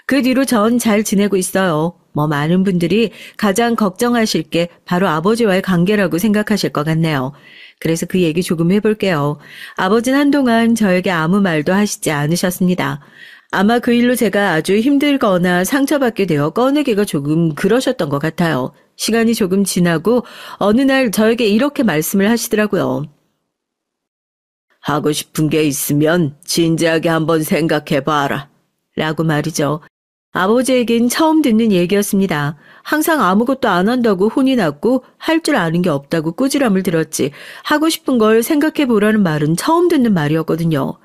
그 뒤로 전 잘 지내고 있어요. 많은 분들이 가장 걱정하실 게 바로 아버지와의 관계라고 생각하실 것 같네요. 그래서 그 얘기 조금 해볼게요. 아버지는 한동안 저에게 아무 말도 하시지 않으셨습니다. 아마 그 일로 제가 아주 힘들거나 상처받게 되어 꺼내기가 조금 그러셨던 것 같아요. 시간이 조금 지나고 어느 날 저에게 이렇게 말씀을 하시더라고요. 하고 싶은 게 있으면 진지하게 한번 생각해봐라. 라고 말이죠. 아버지에겐 처음 듣는 얘기였습니다. 항상 아무것도 안 한다고 혼이 났고 할 줄 아는 게 없다고 꾸지람을 들었지 하고 싶은 걸 생각해보라는 말은 처음 듣는 말이었거든요.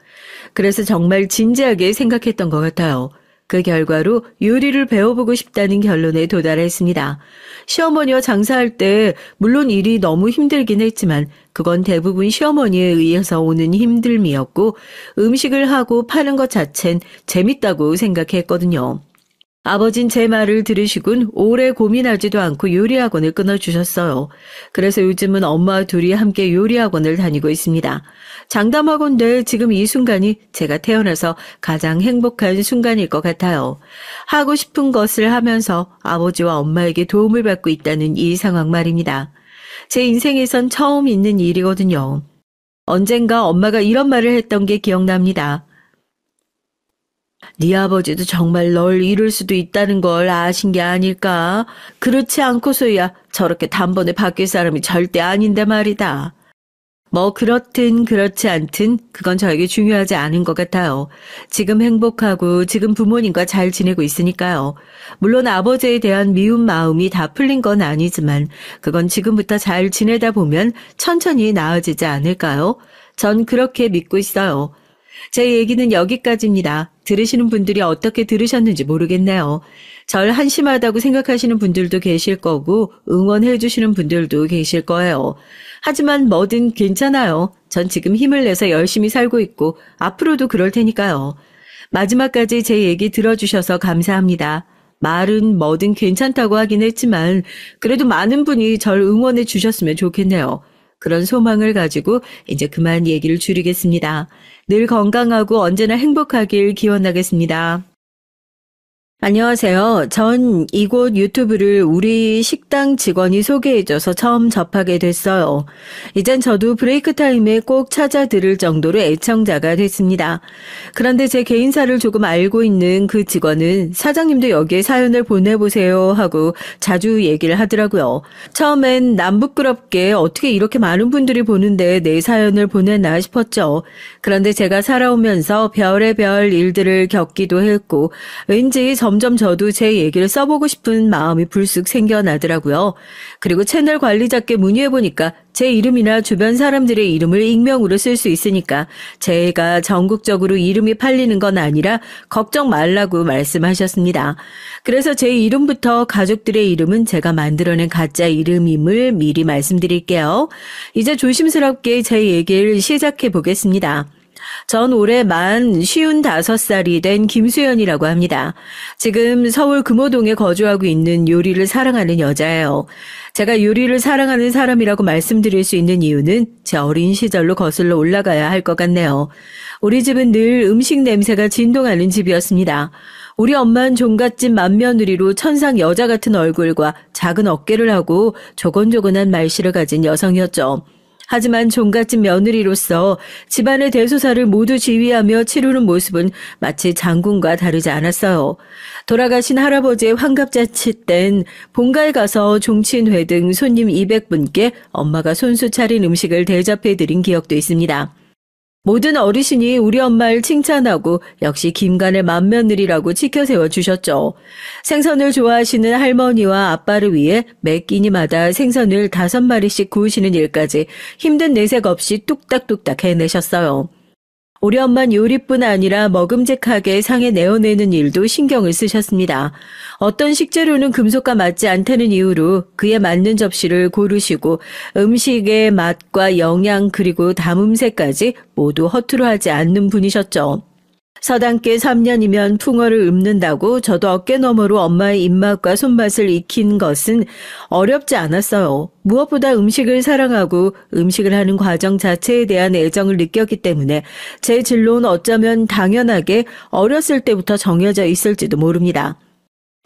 그래서 정말 진지하게 생각했던 것 같아요. 그 결과로 요리를 배워보고 싶다는 결론에 도달했습니다. 시어머니와 장사할 때 물론 일이 너무 힘들긴 했지만 그건 대부분 시어머니에 의해서 오는 힘듦이었고 음식을 하고 파는 것 자체는 재밌다고 생각했거든요. 아버진 제 말을 들으시곤 오래 고민하지도 않고 요리학원을 끊어주셨어요. 그래서 요즘은 엄마와 둘이 함께 요리학원을 다니고 있습니다. 장담하건대 지금 이 순간이 제가 태어나서 가장 행복한 순간일 것 같아요. 하고 싶은 것을 하면서 아버지와 엄마에게 도움을 받고 있다는 이 상황 말입니다. 제 인생에선 처음 있는 일이거든요. 언젠가 엄마가 이런 말을 했던 게 기억납니다. 네 아버지도 정말 널 잃을 수도 있다는 걸 아신 게 아닐까? 그렇지 않고서야 저렇게 단번에 바뀔 사람이 절대 아닌데 말이다. 뭐 그렇든 그렇지 않든 그건 저에게 중요하지 않은 것 같아요. 지금 행복하고 지금 부모님과 잘 지내고 있으니까요. 물론 아버지에 대한 미운 마음이 다 풀린 건 아니지만 그건 지금부터 잘 지내다 보면 천천히 나아지지 않을까요? 전 그렇게 믿고 있어요. 제 얘기는 여기까지입니다. 들으시는 분들이 어떻게 들으셨는지 모르겠네요. 절 한심하다고 생각하시는 분들도 계실 거고 응원해 주시는 분들도 계실 거예요. 하지만 뭐든 괜찮아요. 전 지금 힘을 내서 열심히 살고 있고 앞으로도 그럴 테니까요. 마지막까지 제 얘기 들어주셔서 감사합니다. 말은 뭐든 괜찮다고 하긴 했지만 그래도 많은 분이 절 응원해 주셨으면 좋겠네요. 그런 소망을 가지고 이제 그만 얘기를 줄이겠습니다. 늘 건강하고 언제나 행복하길 기원하겠습니다. 안녕하세요. 전 이곳 유튜브를 우리 식당 직원이 소개해줘서 처음 접하게 됐어요. 이젠 저도 브레이크 타임에 꼭 찾아 들을 정도로 애청자가 됐습니다. 그런데 제 개인사를 조금 알고 있는 그 직원은 사장님도 여기에 사연을 보내보세요 하고 자주 얘기를 하더라고요. 처음엔 남 부끄럽게 어떻게 이렇게 많은 분들이 보는데 내 사연을 보내나 싶었죠. 그런데 제가 살아오면서 별의별 일들을 겪기도 했고 왠지 점점 저도 제 얘기를 써보고 싶은 마음이 불쑥 생겨나더라고요. 그리고 채널 관리자께 문의해보니까 제 이름이나 주변 사람들의 이름을 익명으로 쓸 수 있으니까 제가 전국적으로 이름이 팔리는 건 아니라 걱정 말라고 말씀하셨습니다. 그래서 제 이름부터 가족들의 이름은 제가 만들어낸 가짜 이름임을 미리 말씀드릴게요. 이제 조심스럽게 제 얘기를 시작해 보겠습니다. 전 올해 만 55살이 된 김수연이라고 합니다. 지금 서울 금호동에 거주하고 있는 요리를 사랑하는 여자예요. 제가 요리를 사랑하는 사람이라고 말씀드릴 수 있는 이유는 제 어린 시절로 거슬러 올라가야 할 것 같네요. 우리 집은 늘 음식 냄새가 진동하는 집이었습니다. 우리 엄마는 종갓집 맏며느리로 천상 여자 같은 얼굴과 작은 어깨를 하고 조곤조곤한 말씨를 가진 여성이었죠. 하지만 종갓집 며느리로서 집안의 대소사를 모두 지휘하며 치르는 모습은 마치 장군과 다르지 않았어요. 돌아가신 할아버지의 환갑잔치 땐 본가에 가서 종친회 등 손님 200분께 엄마가 손수 차린 음식을 대접해드린 기억도 있습니다. 모든 어르신이 우리 엄마를 칭찬하고 역시 김간의 맏며느리라고 치켜세워 주셨죠. 생선을 좋아하시는 할머니와 아빠를 위해 매 끼니마다 생선을 5마리씩 구우시는 일까지 힘든 내색 없이 뚝딱뚝딱 해내셨어요. 우리 엄마는 요리뿐 아니라 먹음직하게 상에 내어내는 일도 신경을 쓰셨습니다. 어떤 식재료는 금속과 맞지 않다는 이유로 그에 맞는 접시를 고르시고 음식의 맛과 영양 그리고 담음새까지 모두 허투루 하지 않는 분이셨죠. 서당께 3년이면 풍어를 읊는다고 저도 어깨너머로 엄마의 입맛과 손맛을 익힌 것은 어렵지 않았어요. 무엇보다 음식을 사랑하고 음식을 하는 과정 자체에 대한 애정을 느꼈기 때문에 제 진로는 어쩌면 당연하게 어렸을 때부터 정해져 있을지도 모릅니다.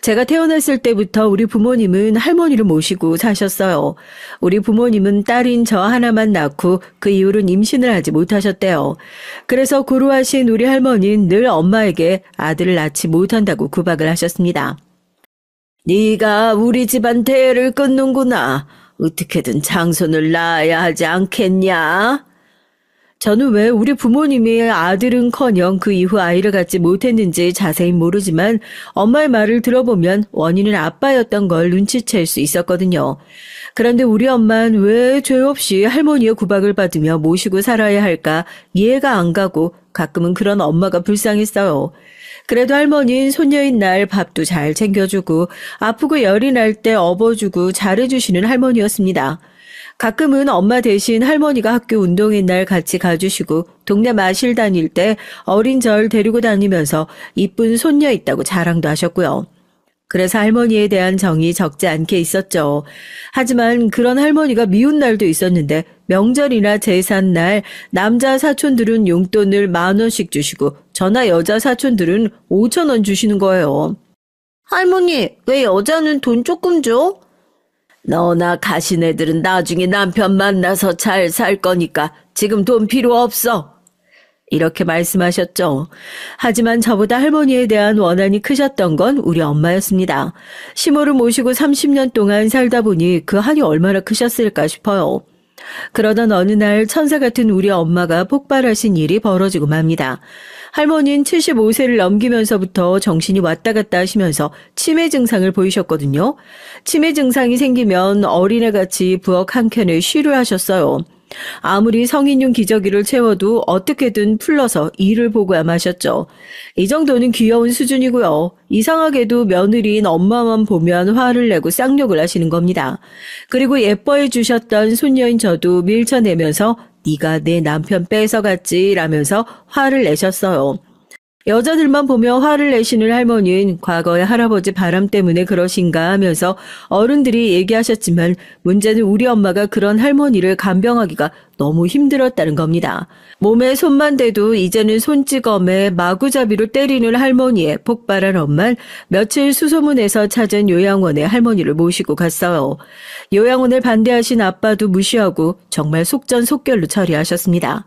제가 태어났을 때부터 우리 부모님은 할머니를 모시고 사셨어요. 우리 부모님은 딸인 저 하나만 낳고 그 이후로는 임신을 하지 못하셨대요. 그래서 고루하신 우리 할머니는 늘 엄마에게 아들을 낳지 못한다고 구박을 하셨습니다. 네가 우리 집안 대를 끊는구나. 어떻게든 장손을 낳아야 하지 않겠냐? 저는 왜 우리 부모님이 아들은커녕 그 이후 아이를 갖지 못했는지 자세히 모르지만 엄마의 말을 들어보면 원인은 아빠였던 걸 눈치챌 수 있었거든요. 그런데 우리 엄마는 왜 죄 없이 할머니의 구박을 받으며 모시고 살아야 할까 이해가 안 가고 가끔은 그런 엄마가 불쌍했어요. 그래도 할머니는 손녀인 날 밥도 잘 챙겨주고 아프고 열이 날 때 업어주고 잘해주시는 할머니였습니다. 가끔은 엄마 대신 할머니가 학교 운동회 날 같이 가주시고 동네 마실 다닐 때 어린 절 데리고 다니면서 이쁜 손녀 있다고 자랑도 하셨고요. 그래서 할머니에 대한 정이 적지 않게 있었죠. 하지만 그런 할머니가 미운 날도 있었는데 명절이나 제삿날 남자 사촌들은 용돈을 10,000원씩 주시고 저나 여자 사촌들은 5,000원 주시는 거예요. 할머니, 왜 여자는 돈 조금 줘? 너나 가신 애들은 나중에 남편 만나서 잘 살 거니까 지금 돈 필요 없어. 이렇게 말씀하셨죠. 하지만 저보다 할머니에 대한 원한이 크셨던 건 우리 엄마였습니다. 시모를 모시고 30년 동안 살다 보니 그 한이 얼마나 크셨을까 싶어요. 그러던 어느 날 천사 같은 우리 엄마가 폭발하신 일이 벌어지고 맙니다. 할머니는 75세를 넘기면서부터 정신이 왔다 갔다 하시면서 치매 증상을 보이셨거든요. 치매 증상이 생기면 어린애같이 부엌 한켠에 쉬를 하셨어요. 아무리 성인용 기저귀를 채워도 어떻게든 풀러서 이를 보고야 마셨죠. 이 정도는 귀여운 수준이고요. 이상하게도 며느리인 엄마만 보면 화를 내고 쌍욕을 하시는 겁니다. 그리고 예뻐해 주셨던 손녀인 저도 밀쳐내면서 네가 내 남편 뺏어갔지 라면서 화를 내셨어요. 여자들만 보며 화를 내시는 할머니는 과거의 할아버지 바람 때문에 그러신가 하면서 어른들이 얘기하셨지만 문제는 우리 엄마가 그런 할머니를 간병하기가 너무 힘들었다는 겁니다. 몸에 손만 대도 이제는 손찌검에 마구잡이로 때리는 할머니에 폭발한 엄마는 며칠 수소문해서 찾은 요양원에 할머니를 모시고 갔어요. 요양원을 반대하신 아빠도 무시하고 정말 속전속결로 처리하셨습니다.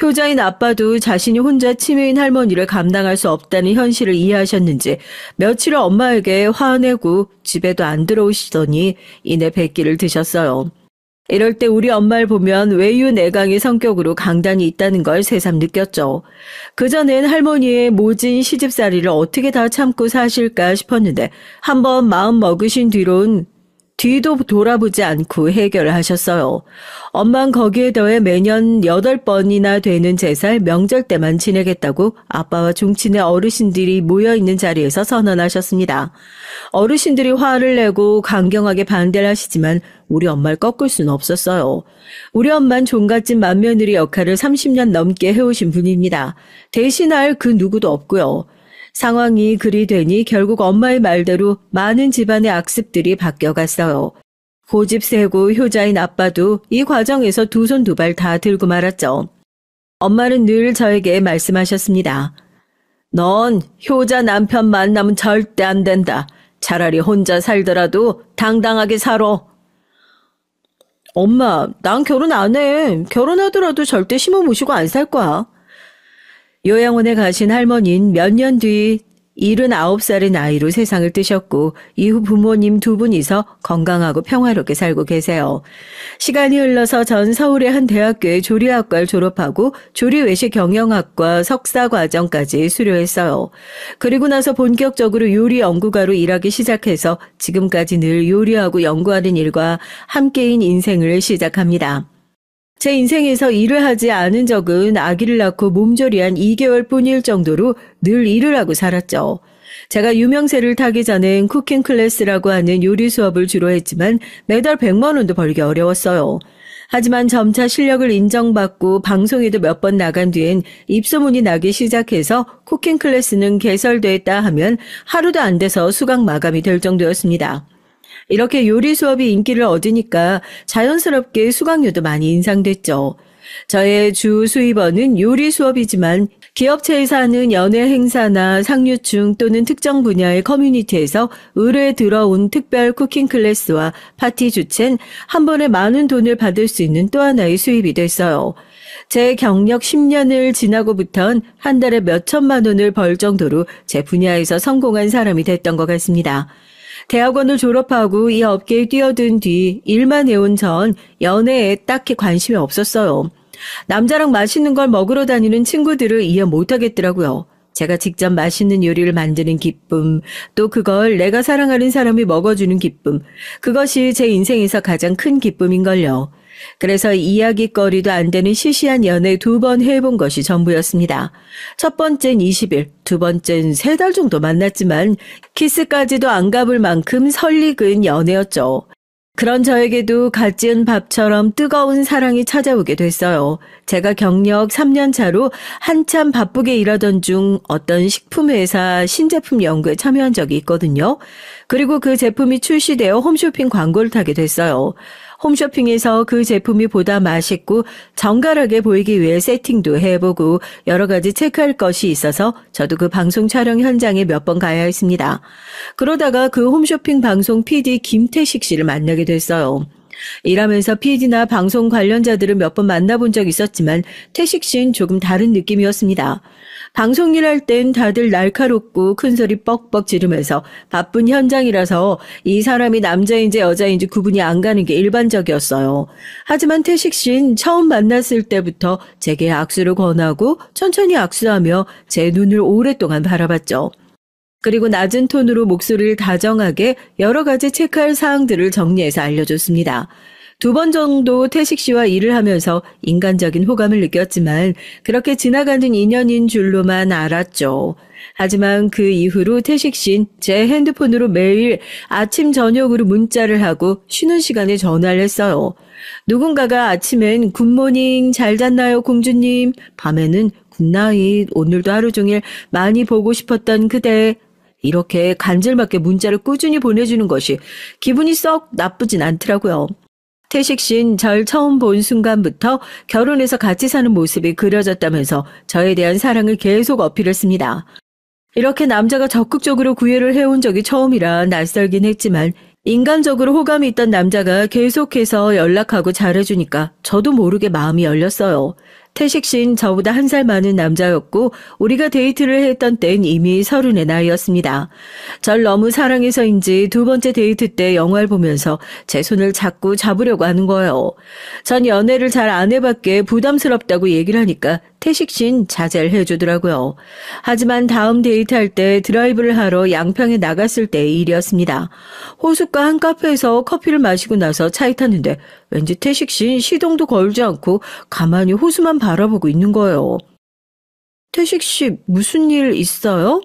효자인 아빠도 자신이 혼자 치매인 할머니를 감당할 수 없다는 현실을 이해하셨는지 며칠을 엄마에게 화내고 집에도 안 들어오시더니 이내 백기를 드셨어요. 이럴 때 우리 엄마를 보면 외유내강의 성격으로 강단이 있다는 걸 새삼 느꼈죠. 그전엔 할머니의 모진 시집살이를 어떻게 다 참고 사실까 싶었는데 한번 마음 먹으신 뒤론 뒤도 돌아보지 않고 해결을 하셨어요. 엄만 거기에 더해 매년 8번이나 되는 제살 명절 때만 지내겠다고 아빠와 종친의 어르신들이 모여있는 자리에서 선언하셨습니다. 어르신들이 화를 내고 강경하게 반대를 하시지만 우리 엄마를 꺾을 수는 없었어요. 우리 엄만 종갓집 맏며느리 역할을 30년 넘게 해오신 분입니다. 대신할 그 누구도 없고요. 상황이 그리 되니 결국 엄마의 말대로 많은 집안의 악습들이 바뀌어갔어요. 고집 세고 효자인 아빠도 이 과정에서 두 손 두 발 다 들고 말았죠. 엄마는 늘 저에게 말씀하셨습니다. 넌 효자 남편 만나면 절대 안 된다. 차라리 혼자 살더라도 당당하게 살아. 엄마, 난 결혼 안 해. 결혼하더라도 절대 시모 모시고 안 살 거야. 요양원에 가신 할머니는 몇 년 뒤 79살의 나이로 세상을 뜨셨고 이후 부모님 두 분이서 건강하고 평화롭게 살고 계세요. 시간이 흘러서 전 서울의 한 대학교의 조리학과를 졸업하고 조리외식 경영학과 석사과정까지 수료했어요. 그리고 나서 본격적으로 요리 연구가로 일하기 시작해서 지금까지 늘 요리하고 연구하는 일과 함께인 인생을 시작합니다. 제 인생에서 일을 하지 않은 적은 아기를 낳고 몸조리한 2개월뿐일 정도로 늘 일을 하고 살았죠. 제가 유명세를 타기 전엔 쿠킹 클래스라고 하는 요리 수업을 주로 했지만 매달 100만 원도 벌기 어려웠어요. 하지만 점차 실력을 인정받고 방송에도 몇 번 나간 뒤엔 입소문이 나기 시작해서 쿠킹 클래스는 개설됐다 하면 하루도 안 돼서 수강 마감이 될 정도였습니다. 이렇게 요리 수업이 인기를 얻으니까 자연스럽게 수강료도 많이 인상됐죠. 저의 주 수입원은 요리 수업이지만 기업체에서 하는 연예 행사나 상류층 또는 특정 분야의 커뮤니티에서 의뢰에 들어온 특별 쿠킹 클래스와 파티 주체는 한 번에 많은 돈을 받을 수 있는 또 하나의 수입이 됐어요. 제 경력 10년을 지나고부턴 한 달에 몇 천만 원을 벌 정도로 제 분야에서 성공한 사람이 됐던 것 같습니다. 대학원을 졸업하고 이 업계에 뛰어든 뒤 일만 해온 전 연애에 딱히 관심이 없었어요. 남자랑 맛있는 걸 먹으러 다니는 친구들을 이해 못하겠더라고요. 제가 직접 맛있는 요리를 만드는 기쁨, 또 그걸 내가 사랑하는 사람이 먹어주는 기쁨, 그것이 제 인생에서 가장 큰 기쁨인걸요. 그래서 이야기거리도 안 되는 시시한 연애 2번 해본 것이 전부였습니다. 첫 번째는 20일, 두 번째는 3달 정도 만났지만 키스까지도 안 가볼 만큼 설익은 연애였죠. 그런 저에게도 갓 지은 밥처럼 뜨거운 사랑이 찾아오게 됐어요. 제가 경력 3년 차로 한참 바쁘게 일하던 중 어떤 식품회사 신제품 연구에 참여한 적이 있거든요. 그리고 그 제품이 출시되어 홈쇼핑 광고를 타게 됐어요. 홈쇼핑에서 그 제품이 보다 맛있고 정갈하게 보이기 위해 세팅도 해보고 여러 가지 체크할 것이 있어서 저도 그 방송 촬영 현장에 몇 번 가야 했습니다. 그러다가 그 홈쇼핑 방송 PD 김태식 씨를 만나게 됐어요. 일하면서 PD나 방송 관련자들을 몇 번 만나본 적 있었지만 태식 씨는 조금 다른 느낌이었습니다. 방송일 할 땐 다들 날카롭고 큰소리 뻑뻑 지르면서 바쁜 현장이라서 이 사람이 남자인지 여자인지 구분이 안 가는 게 일반적이었어요. 하지만 태식 씨는 처음 만났을 때부터 제게 악수를 권하고 천천히 악수하며 제 눈을 오랫동안 바라봤죠. 그리고 낮은 톤으로 목소리를 다정하게 여러 가지 체크할 사항들을 정리해서 알려줬습니다. 2번 정도 태식 씨와 일을 하면서 인간적인 호감을 느꼈지만 그렇게 지나가는 인연인 줄로만 알았죠. 하지만 그 이후로 태식 씨는 제 핸드폰으로 매일 아침 저녁으로 문자를 하고 쉬는 시간에 전화를 했어요. 누군가가 아침엔 굿모닝 잘 잤나요 공주님, 밤에는 굿나잇 오늘도 하루 종일 많이 보고 싶었던 그대, 이렇게 간절맞게 문자를 꾸준히 보내주는 것이 기분이 썩 나쁘진 않더라고요. 태식 씨는 절 처음 본 순간부터 결혼해서 같이 사는 모습이 그려졌다면서 저에 대한 사랑을 계속 어필했습니다. 이렇게 남자가 적극적으로 구애를 해온 적이 처음이라 낯설긴 했지만 인간적으로 호감이 있던 남자가 계속해서 연락하고 잘해주니까 저도 모르게 마음이 열렸어요. 태식 씨는 저보다 1살 많은 남자였고 우리가 데이트를 했던 때는 이미 30의 나이였습니다. 절 너무 사랑해서인지 2번째 데이트 때 영화를 보면서 제 손을 자꾸 잡으려고 하는 거예요. 전 연애를 잘 안 해봤기에 부담스럽다고 얘기를 하니까 태식 씨는 자제를 해주더라고요. 하지만 다음 데이트할 때 드라이브를 하러 양평에 나갔을 때의 일이었습니다. 호숫가 한 카페에서 커피를 마시고 나서 차에 탔는데 왠지 태식 씨는 시동도 걸지 않고 가만히 호수만 바라보고 있는 거예요. 태식 씨 무슨 일 있어요?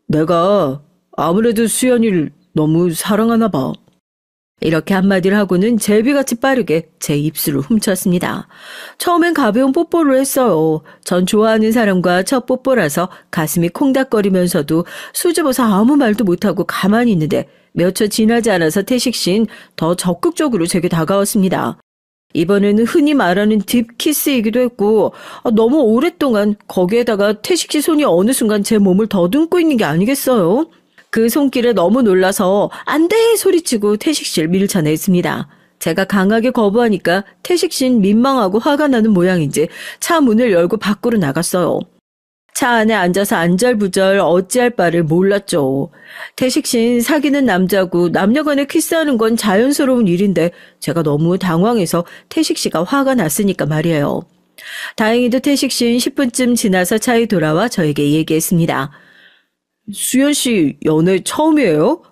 내가 아무래도 수연이를 너무 사랑하나 봐. 이렇게 한마디를 하고는 제비같이 빠르게 제 입술을 훔쳤습니다. 처음엔 가벼운 뽀뽀를 했어요. 전 좋아하는 사람과 첫 뽀뽀라서 가슴이 콩닥거리면서도 수줍어서 아무 말도 못하고 가만히 있는데 몇 초 지나지 않아서 태식 씨는 더 적극적으로 제게 다가왔습니다. 이번에는 흔히 말하는 딥키스이기도 했고 너무 오랫동안 거기에다가 태식 씨 손이 어느 순간 제 몸을 더듬고 있는 게 아니겠어요? 그 손길에 너무 놀라서 안 돼! 소리치고 태식 씨를 밀쳐냈습니다. 제가 강하게 거부하니까 태식 씨는 민망하고 화가 나는 모양인지 차 문을 열고 밖으로 나갔어요. 차 안에 앉아서 안절부절 어찌할 바를 몰랐죠. 태식 씨는 사귀는 남자고 남녀간에 키스하는 건 자연스러운 일인데 제가 너무 당황해서 태식 씨가 화가 났으니까 말이에요. 다행히도 태식 씨는 10분쯤 지나서 차에 돌아와 저에게 얘기했습니다. 수연 씨 연애 처음이에요?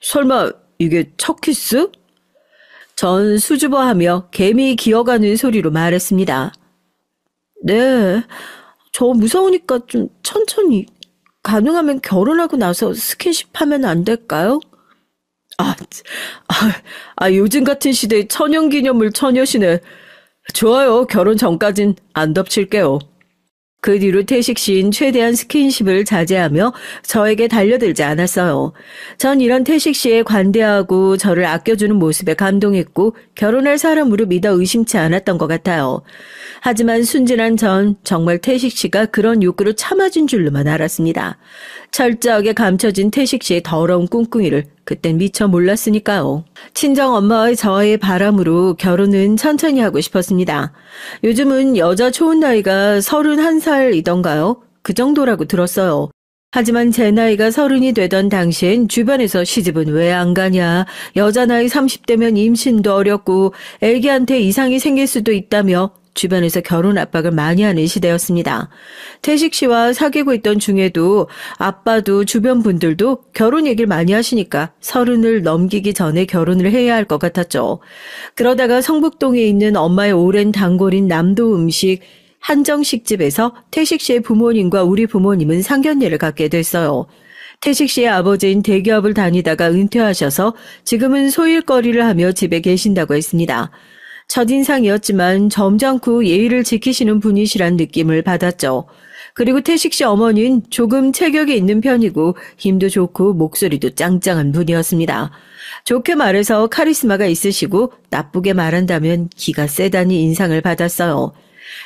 설마 이게 첫 키스? 전 수줍어하며 개미 기어가는 소리로 말했습니다. 네, 저 무서우니까 좀 천천히, 가능하면 결혼하고 나서 스킨십 하면 안 될까요? 요즘 같은 시대에 천연기념물 처녀시네. 좋아요, 결혼 전까진 안 덮칠게요. 그 뒤로 태식 씨는 최대한 스킨십을 자제하며 저에게 달려들지 않았어요. 전 이런 태식 씨의 관대하고 저를 아껴주는 모습에 감동했고 결혼할 사람으로 믿어 의심치 않았던 것 같아요. 하지만 순진한 전 정말 태식 씨가 그런 욕구를 참아준 줄로만 알았습니다. 철저하게 감춰진 태식 씨의 더러운 꿍꿍이를 그땐 미처 몰랐으니까요. 친정 엄마와 저의 바람으로 결혼은 천천히 하고 싶었습니다. 요즘은 여자 좋은 나이가 31살이던가요? 그 정도라고 들었어요. 하지만 제 나이가 30이 되던 당시엔 주변에서 시집은 왜 안 가냐, 여자 나이 30대면 임신도 어렵고 애기한테 이상이 생길 수도 있다며 주변에서 결혼 압박을 많이 하는 시대였습니다. 태식 씨와 사귀고 있던 중에도 아빠도 주변 분들도 결혼 얘기를 많이 하시니까 30을 넘기기 전에 결혼을 해야 할 것 같았죠. 그러다가 성북동에 있는 엄마의 오랜 단골인 남도 음식 한정식집에서 태식 씨의 부모님과 우리 부모님은 상견례를 갖게 됐어요. 태식 씨의 아버지인 대기업을 다니다가 은퇴하셔서 지금은 소일거리를 하며 집에 계신다고 했습니다. 첫인상이었지만 점잖고 예의를 지키시는 분이시란 느낌을 받았죠. 그리고 태식 씨 어머니는 조금 체격이 있는 편이고 힘도 좋고 목소리도 짱짱한 분이었습니다. 좋게 말해서 카리스마가 있으시고 나쁘게 말한다면 기가 세다는 인상을 받았어요.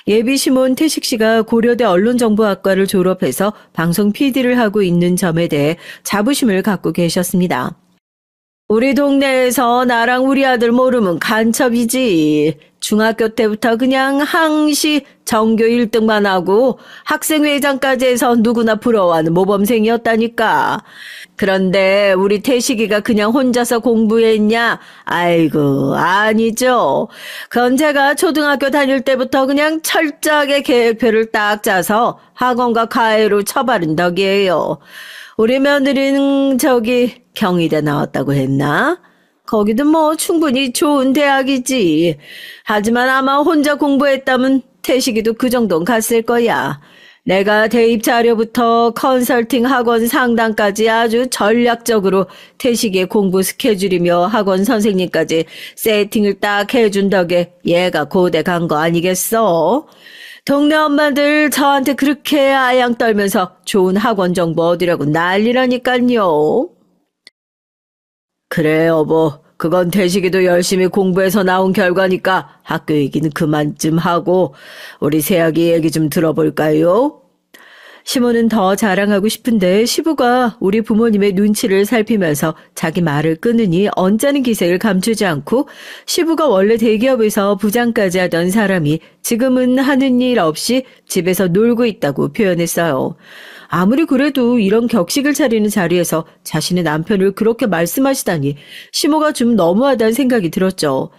예비 시몬 태식 씨가 고려대 언론정보학과를 졸업해서 방송 PD를 하고 있는 점에 대해 자부심을 갖고 계셨습니다. 우리 동네에서 나랑 우리 아들 모르면 간첩이지. 중학교 때부터 그냥 항시 전교 1등만 하고 학생회장까지 해서 누구나 부러워하는 모범생이었다니까. 그런데 우리 태식이가 그냥 혼자서 공부했냐? 아이고, 아니죠. 그건 제가 초등학교 다닐 때부터 그냥 철저하게 계획표를 딱 짜서 학원과 과외로 처바른 덕이에요. 우리 며느리는 저기 경희대 나왔다고 했나? 거기도 뭐 충분히 좋은 대학이지. 하지만 아마 혼자 공부했다면 태식이도 그 정도는 갔을 거야. 내가 대입 자료부터 컨설팅 학원 상담까지 아주 전략적으로 태식이의 공부 스케줄이며 학원 선생님까지 세팅을 딱 해준 덕에 얘가 고대 간 거 아니겠어? 동네 엄마들 저한테 그렇게 아양 떨면서 좋은 학원 정보 얻으려고 난리라니깐요. 그래 여보, 그건 태식이도 열심히 공부해서 나온 결과니까 학교 얘기는 그만 좀 하고 우리 새아기 얘기 좀 들어볼까요? 시모는 더 자랑하고 싶은데 시부가 우리 부모님의 눈치를 살피면서 자기 말을 끊으니 언짢은 기색을 감추지 않고 시부가 원래 대기업에서 부장까지 하던 사람이 지금은 하는 일 없이 집에서 놀고 있다고 표현했어요. 아무리 그래도 이런 격식을 차리는 자리에서 자신의 남편을 그렇게 말씀하시다니 시모가 좀 너무하다는 생각이 들었죠.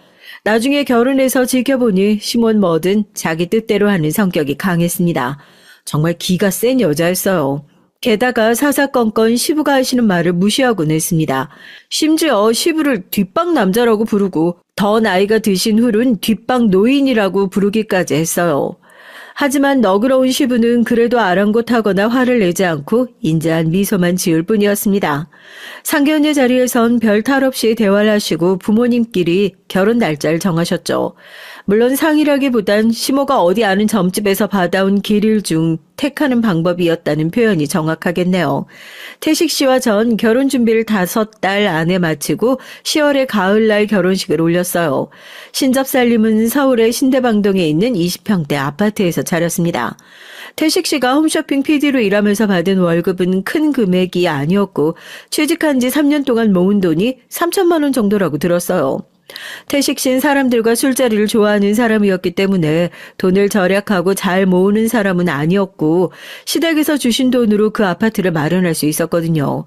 나중에 결혼해서 지켜보니 시모는 뭐든 자기 뜻대로 하는 성격이 강했습니다. 정말 기가 센 여자였어요. 게다가 사사건건 시부가 하시는 말을 무시하곤 했습니다. 심지어 시부를 뒷방 남자라고 부르고 더 나이가 드신 훌은 뒷방 노인이라고 부르기까지 했어요. 하지만 너그러운 시부는 그래도 아랑곳하거나 화를 내지 않고 인자한 미소만 지을 뿐이었습니다. 상견례 자리에선 별 탈 없이 대화를 하시고 부모님끼리 결혼 날짜를 정하셨죠. 물론 상이라기보단 시모가 어디 아는 점집에서 받아온 길일 중 택하는 방법이었다는 표현이 정확하겠네요. 태식 씨와 전 결혼 준비를 5달 안에 마치고 10월에 가을날 결혼식을 올렸어요. 신접살림은 서울의 신대방동에 있는 20평대 아파트에서 차렸습니다. 태식 씨가 홈쇼핑 PD로 일하면서 받은 월급은 큰 금액이 아니었고 취직한 지 3년 동안 모은 돈이 3천만 원 정도라고 들었어요. 태식 씨는 사람들과 술자리를 좋아하는 사람이었기 때문에 돈을 절약하고 잘 모으는 사람은 아니었고 시댁에서 주신 돈으로 그 아파트를 마련할 수 있었거든요.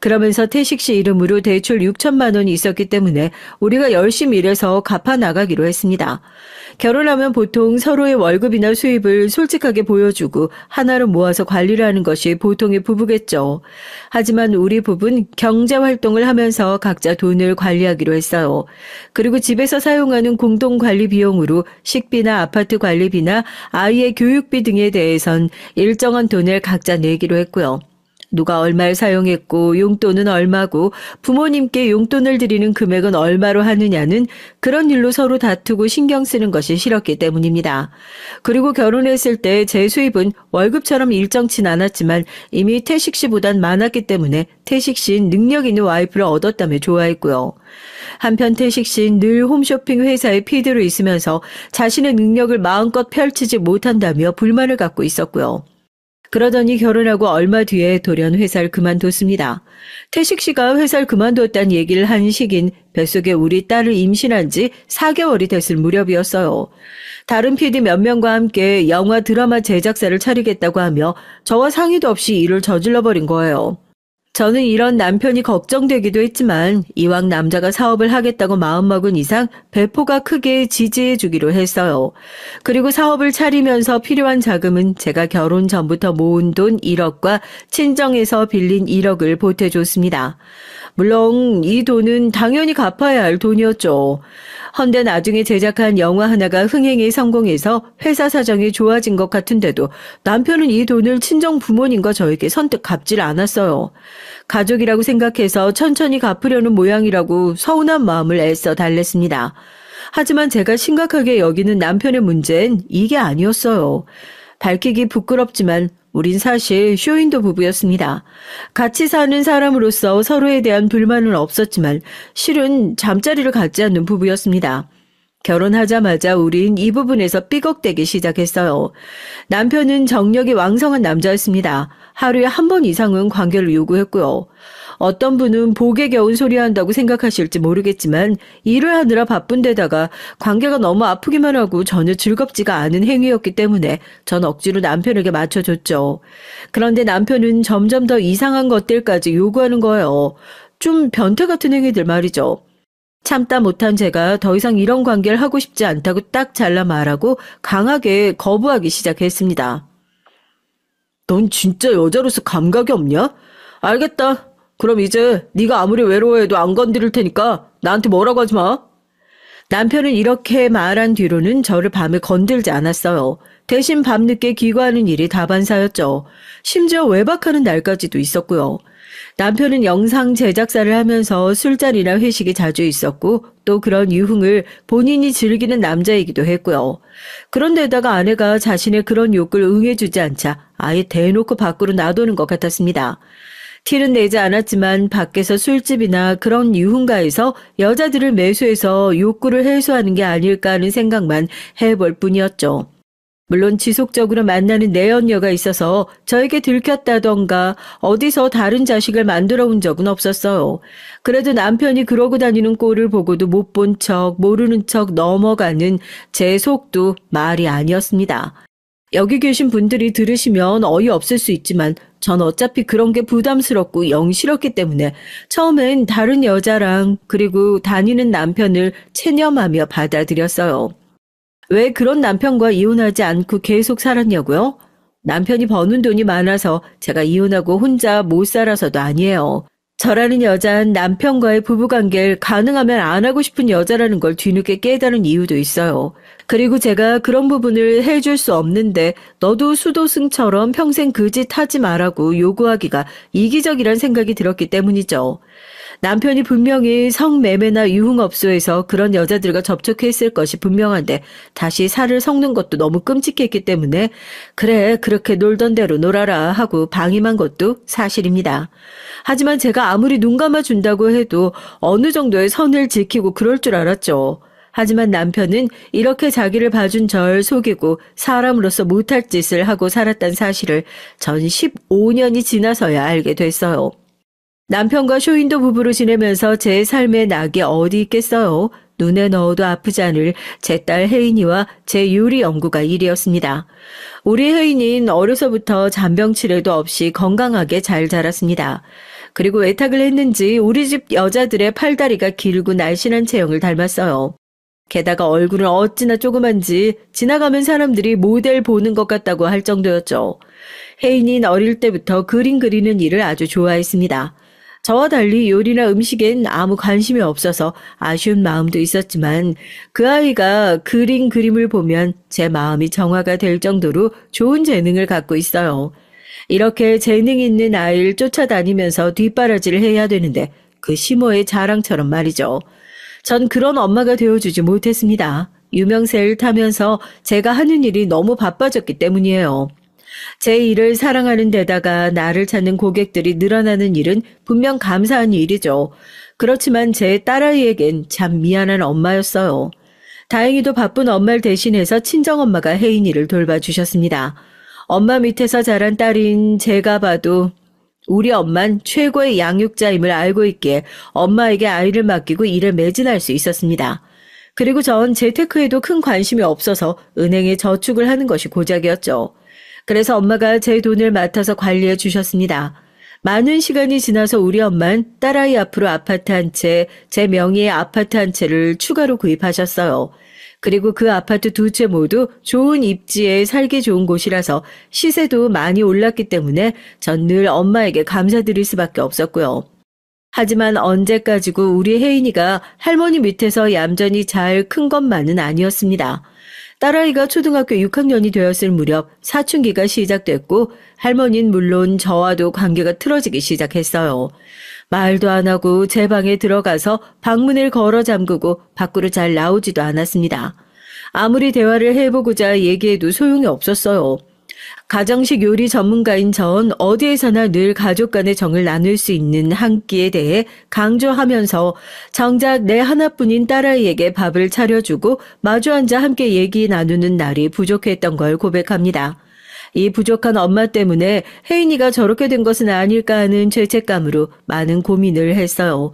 그러면서 태식 씨 이름으로 대출 6천만 원이 있었기 때문에 우리가 열심히 일해서 갚아 나가기로 했습니다. 결혼하면 보통 서로의 월급이나 수입을 솔직하게 보여주고 하나로 모아서 관리를 하는 것이 보통의 부부겠죠. 하지만 우리 부부는 경제활동을 하면서 각자 돈을 관리하기로 했어요. 그리고 집에서 사용하는 공동관리 비용으로 식비나 아파트 관리비나 아이의 교육비 등에 대해선 일정한 돈을 각자 내기로 했고요. 누가 얼마를 사용했고 용돈은 얼마고 부모님께 용돈을 드리는 금액은 얼마로 하느냐는 그런 일로 서로 다투고 신경 쓰는 것이 싫었기 때문입니다. 그리고 결혼했을 때 제 수입은 월급처럼 일정치 않았지만 이미 태식 씨보단 많았기 때문에 태식 씨는 능력 있는 와이프를 얻었다며 좋아했고요. 한편 태식 씨는 늘 홈쇼핑 회사의 PD로 있으면서 자신의 능력을 마음껏 펼치지 못한다며 불만을 갖고 있었고요. 그러더니 결혼하고 얼마 뒤에 돌연 회사를 그만뒀습니다. 태식 씨가 회사를 그만뒀다는 얘기를 한 시긴 뱃속에 우리 딸을 임신한 지 4개월이 됐을 무렵이었어요. 다른 PD 몇 명과 함께 영화 드라마 제작사를 차리겠다고 하며 저와 상의도 없이 일을 저질러버린 거예요. 저는 이런 남편이 걱정되기도 했지만 이왕 남자가 사업을 하겠다고 마음먹은 이상 배포가 크게 지지해 주기로 했어요. 그리고 사업을 차리면서 필요한 자금은 제가 결혼 전부터 모은 돈 1억과 친정에서 빌린 1억을 보태줬습니다. 물론 이 돈은 당연히 갚아야 할 돈이었죠. 헌데 나중에 제작한 영화 하나가 흥행에 성공해서 회사 사정이 좋아진 것 같은데도 남편은 이 돈을 친정 부모님과 저에게 선뜻 갚질 않았어요. 가족이라고 생각해서 천천히 갚으려는 모양이라고 서운한 마음을 애써 달랬습니다. 하지만 제가 심각하게 여기는 남편의 문제는 이게 아니었어요. 밝히기 부끄럽지만 우린 사실 쇼윈도 부부였습니다. 같이 사는 사람으로서 서로에 대한 불만은 없었지만 실은 잠자리를 갖지 않는 부부였습니다. 결혼하자마자 우린 이 부분에서 삐걱대기 시작했어요. 남편은 정력이 왕성한 남자였습니다. 하루에 한 번 이상은 관계를 요구했고요. 어떤 분은 복에 겨운 소리 한다고 생각하실지 모르겠지만 일을 하느라 바쁜 데다가 관계가 너무 아프기만 하고 전혀 즐겁지가 않은 행위였기 때문에 전 억지로 남편에게 맞춰줬죠. 그런데 남편은 점점 더 이상한 것들까지 요구하는 거예요. 좀 변태 같은 행위들 말이죠. 참다 못한 제가 더 이상 이런 관계를 하고 싶지 않다고 딱 잘라 말하고 강하게 거부하기 시작했습니다. 넌 진짜 여자로서 감각이 없냐? 알겠다. 그럼 이제 네가 아무리 외로워해도 안 건드릴 테니까 나한테 뭐라고 하지 마. 남편은 이렇게 말한 뒤로는 저를 밤에 건들지 않았어요. 대신 밤늦게 귀가하는 일이 다반사였죠. 심지어 외박하는 날까지도 있었고요. 남편은 영상 제작사를 하면서 술자리나 회식이 자주 있었고 또 그런 유흥을 본인이 즐기는 남자이기도 했고요. 그런데다가 아내가 자신의 그런 욕구를 응해주지 않자 아예 대놓고 밖으로 놔두는 것 같았습니다. 티는 내지 않았지만 밖에서 술집이나 그런 유흥가에서 여자들을 매수해서 욕구를 해소하는 게 아닐까 하는 생각만 해볼 뿐이었죠. 물론 지속적으로 만나는 내연녀가 있어서 저에게 들켰다던가 어디서 다른 자식을 만들어 온 적은 없었어요. 그래도 남편이 그러고 다니는 꼴을 보고도 못 본 척, 모르는 척 넘어가는 제 속도 말이 아니었습니다. 여기 계신 분들이 들으시면 어이없을 수 있지만 전 어차피 그런 게 부담스럽고 영 싫었기 때문에 처음엔 다른 여자랑 그리고 다니는 남편을 체념하며 받아들였어요. 왜 그런 남편과 이혼하지 않고 계속 살았냐고요? 남편이 버는 돈이 많아서 제가 이혼하고 혼자 못 살아서도 아니에요. 저라는 여자는 남편과의 부부관계를 가능하면 안 하고 싶은 여자라는 걸 뒤늦게 깨달은 이유도 있어요. 그리고 제가 그런 부분을 해줄 수 없는데 너도 수도승처럼 평생 그 짓 하지 말라고 요구하기가 이기적이란 생각이 들었기 때문이죠. 남편이 분명히 성매매나 유흥업소에서 그런 여자들과 접촉했을 것이 분명한데 다시 살을 섞는 것도 너무 끔찍했기 때문에 그래 그렇게 놀던 대로 놀아라 하고 방임한 것도 사실입니다. 하지만 제가 아무리 눈 감아준다고 해도 어느 정도의 선을 지키고 그럴 줄 알았죠. 하지만 남편은 이렇게 자기를 봐준 절 속이고 사람으로서 못할 짓을 하고 살았단 사실을 전 15년이 지나서야 알게 됐어요. 남편과 쇼윈도 부부로 지내면서 제 삶의 낙이 어디 있겠어요. 눈에 넣어도 아프지 않을 제 딸 혜인이와 제 요리 연구가 일이었습니다. 우리 혜인이는 어려서부터 잔병치레도 없이 건강하게 잘 자랐습니다. 그리고 외탁을 했는지 우리 집 여자들의 팔다리가 길고 날씬한 체형을 닮았어요. 게다가 얼굴은 어찌나 조그만지 지나가면 사람들이 모델 보는 것 같다고 할 정도였죠. 혜인이는 어릴 때부터 그림 그리는 일을 아주 좋아했습니다. 저와 달리 요리나 음식엔 아무 관심이 없어서 아쉬운 마음도 있었지만 그 아이가 그림을 보면 제 마음이 정화가 될 정도로 좋은 재능을 갖고 있어요. 이렇게 재능 있는 아이를 쫓아다니면서 뒷바라지를 해야 되는데 그 시모의 자랑처럼 말이죠. 전 그런 엄마가 되어주지 못했습니다. 유명세를 타면서 제가 하는 일이 너무 바빠졌기 때문이에요. 제 일을 사랑하는 데다가 나를 찾는 고객들이 늘어나는 일은 분명 감사한 일이죠. 그렇지만 제 딸아이에겐 참 미안한 엄마였어요. 다행히도 바쁜 엄마를 대신해서 친정엄마가 혜인이를 돌봐주셨습니다. 엄마 밑에서 자란 딸인 제가 봐도 우리 엄만 최고의 양육자임을 알고 있기에 엄마에게 아이를 맡기고 일에 매진할 수 있었습니다. 그리고 전 재테크에도 큰 관심이 없어서 은행에 저축을 하는 것이 고작이었죠. 그래서 엄마가 제 돈을 맡아서 관리해 주셨습니다. 많은 시간이 지나서 우리 엄만 딸아이 앞으로 아파트 한 채, 제 명의의 아파트 한 채를 추가로 구입하셨어요. 그리고 그 아파트 두 채 모두 좋은 입지에 살기 좋은 곳이라서 시세도 많이 올랐기 때문에 전 늘 엄마에게 감사드릴 수밖에 없었고요. 하지만 언제까지고 우리 혜인이가 할머니 밑에서 얌전히 잘 큰 것만은 아니었습니다. 딸아이가 초등학교 6학년이 되었을 무렵 사춘기가 시작됐고 할머니는 물론 저와도 관계가 틀어지기 시작했어요. 말도 안 하고 제 방에 들어가서 방문을 걸어 잠그고 밖으로 잘 나오지도 않았습니다. 아무리 대화를 해보고자 얘기해도 소용이 없었어요. 가정식 요리 전문가인 전 어디에서나 늘 가족 간의 정을 나눌 수 있는 한 끼에 대해 강조하면서 정작 내 하나뿐인 딸아이에게 밥을 차려주고 마주 앉아 함께 얘기 나누는 날이 부족했던 걸 고백합니다. 이 부족한 엄마 때문에 혜인이가 저렇게 된 것은 아닐까 하는 죄책감으로 많은 고민을 했어요.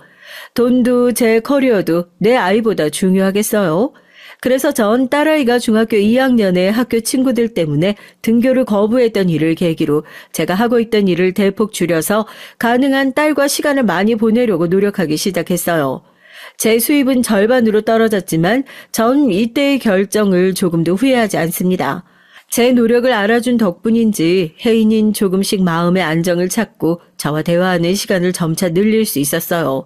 돈도 제 커리어도 내 아이보다 중요하겠어요. 그래서 전 딸아이가 중학교 2학년에 학교 친구들 때문에 등교를 거부했던 일을 계기로 제가 하고 있던 일을 대폭 줄여서 가능한 딸과 시간을 많이 보내려고 노력하기 시작했어요. 제 수입은 절반으로 떨어졌지만 전 이때의 결정을 조금도 후회하지 않습니다. 제 노력을 알아준 덕분인지 혜인인 조금씩 마음의 안정을 찾고 저와 대화하는 시간을 점차 늘릴 수 있었어요.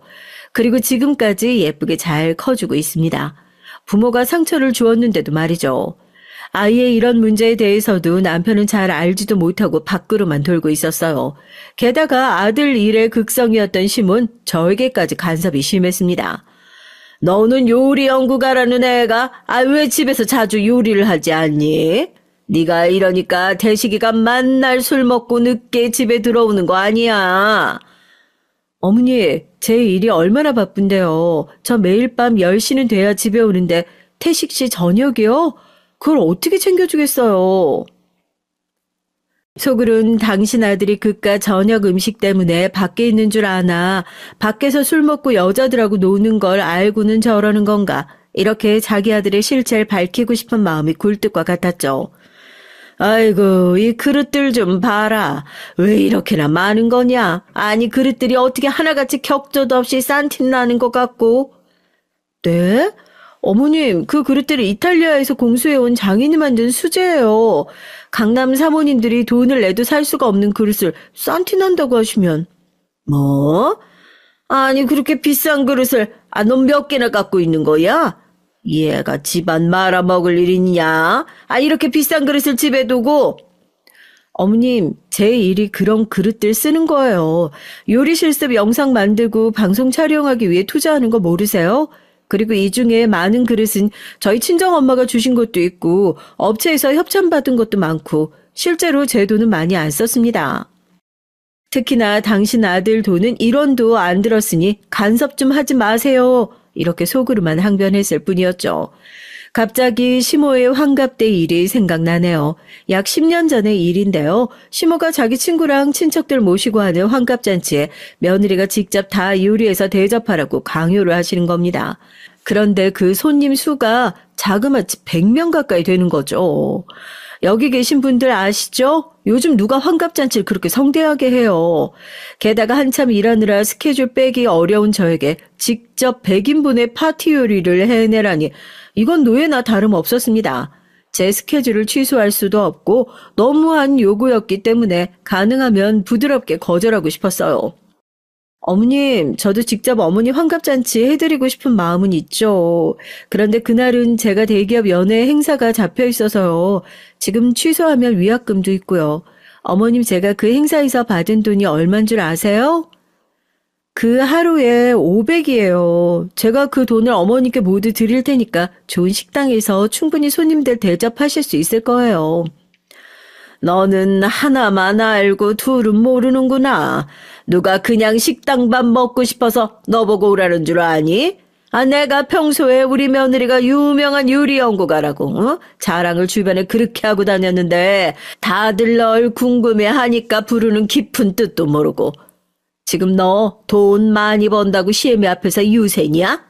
그리고 지금까지 예쁘게 잘 커주고 있습니다. 부모가 상처를 주었는데도 말이죠. 아이의 이런 문제에 대해서도 남편은 잘 알지도 못하고 밖으로만 돌고 있었어요. 게다가 아들 일의 극성이었던 심은 저에게까지 간섭이 심했습니다. 너는 요리 연구가라는 애가 왜 집에서 자주 요리를 하지 않니? 네가 이러니까 대식이가 맨날 술 먹고 늦게 집에 들어오는 거 아니야. 어머니, 제 일이 얼마나 바쁜데요. 저 매일 밤 10시는 돼야 집에 오는데 태식 씨 저녁이요? 그걸 어떻게 챙겨주겠어요? 속으론 당신 아들이 그깟 저녁 음식 때문에 밖에 있는 줄 아나 밖에서 술 먹고 여자들하고 노는 걸 알고는 저러는 건가 이렇게 자기 아들의 실체를 밝히고 싶은 마음이 굴뚝과 같았죠. 아이고, 이 그릇들 좀 봐라. 왜 이렇게나 많은 거냐? 아니, 그릇들이 어떻게 하나같이 격조도 없이 싼티 나는 것 같고. 네? 어머님, 그 그릇들이 이탈리아에서 공수해온 장인이 만든 수제예요. 강남 사모님들이 돈을 내도 살 수가 없는 그릇을 싼티 난다고 하시면. 뭐? 아니, 그렇게 비싼 그릇을 넌 몇 개나 갖고 있는 거야? 얘가 집안 말아먹을 일이냐? 이렇게 비싼 그릇을 집에 두고. 어머님, 제 일이 그런 그릇들 쓰는 거예요. 요리 실습 영상 만들고 방송 촬영하기 위해 투자하는 거 모르세요? 그리고 이 중에 많은 그릇은 저희 친정엄마가 주신 것도 있고 업체에서 협찬받은 것도 많고 실제로 제 돈은 많이 안 썼습니다. 특히나 당신 아들 돈은 1원도 안 들었으니 간섭 좀 하지 마세요. 이렇게 속으로만 항변했을 뿐이었죠. 갑자기 시모의 환갑 때 일이 생각나네요. 약 10년 전의 일인데요. 시모가 자기 친구랑 친척들 모시고 하는 환갑잔치에 며느리가 직접 다 요리해서 대접하라고 강요를 하시는 겁니다. 그런데 그 손님 수가 자그마치 100명 가까이 되는 거죠. 여기 계신 분들 아시죠? 요즘 누가 환갑잔치를 그렇게 성대하게 해요. 게다가 한참 일하느라 스케줄 빼기 어려운 저에게 직접 100인분의 파티 요리를 해내라니 이건 노예나 다름없었습니다. 제 스케줄을 취소할 수도 없고 너무한 요구였기 때문에 가능하면 부드럽게 거절하고 싶었어요. 어머님, 저도 직접 어머니 환갑잔치 해드리고 싶은 마음은 있죠. 그런데 그날은 제가 대기업 연회 행사가 잡혀 있어서요. 지금 취소하면 위약금도 있고요. 어머님, 제가 그 행사에서 받은 돈이 얼만 줄 아세요? 그 하루에 500이에요. 제가 그 돈을 어머니께 모두 드릴 테니까 좋은 식당에서 충분히 손님들 대접하실 수 있을 거예요. 너는 하나만 알고 둘은 모르는구나. 누가 그냥 식당밥 먹고 싶어서 너보고 오라는 줄 아니? 내가 평소에 우리 며느리가 유명한 요리 연구가라고 자랑을 주변에 그렇게 하고 다녔는데 다들 널 궁금해하니까 부르는 깊은 뜻도 모르고. 지금 너 돈 많이 번다고 시애미 앞에서 유세냐?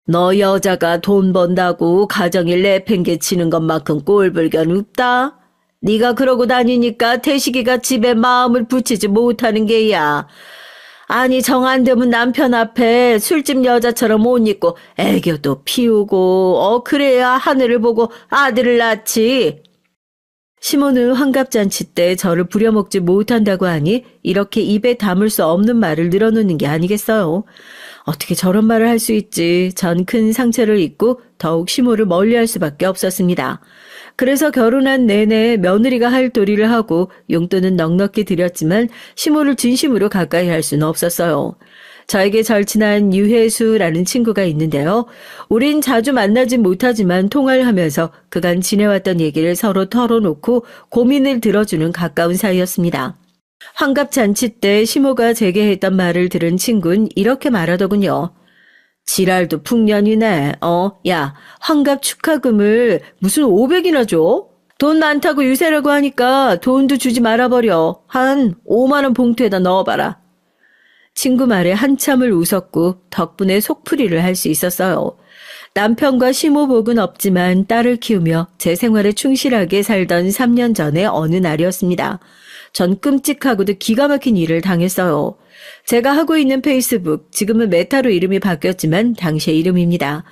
너 여자가 돈 번다고 가정일 내팽개치는 것만큼 꼴불견 없다. 네가 그러고 다니니까 태식이가 집에 마음을 붙이지 못하는 게야. 아니 정 안 되면 남편 앞에 술집 여자처럼 옷 입고 애교도 피우고 그래야 하늘을 보고 아들을 낳지. 시모는 환갑잔치 때 저를 부려먹지 못한다고 하니 이렇게 입에 담을 수 없는 말을 늘어놓는 게 아니겠어요. 어떻게 저런 말을 할 수 있지. 전 큰 상처를 입고 더욱 시모를 멀리할 수밖에 없었습니다. 그래서 결혼한 내내 며느리가 할 도리를 하고 용돈은 넉넉히 드렸지만 시모를 진심으로 가까이 할 수는 없었어요. 저에게 절친한 유혜수라는 친구가 있는데요. 우린 자주 만나진 못하지만 통화를 하면서 그간 지내왔던 얘기를 서로 털어놓고 고민을 들어주는 가까운 사이였습니다. 환갑잔치 때 시모가 제게 했던 말을 들은 친구는 이렇게 말하더군요. 지랄도 풍년이네. 야, 환갑 축하금을 무슨 500이나 줘? 돈 많다고 유세라고 하니까 돈도 주지 말아버려. 한 5만 원 봉투에다 넣어봐라. 친구 말에 한참을 웃었고 덕분에 속풀이를 할 수 있었어요. 남편과 시모복은 없지만 딸을 키우며 제 생활에 충실하게 살던 3년 전의 어느 날이었습니다. 전 끔찍하고도 기가 막힌 일을 당했어요. 제가 하고 있는 페이스북, 지금은 메타로 이름이 바뀌었지만 당시의 이름입니다.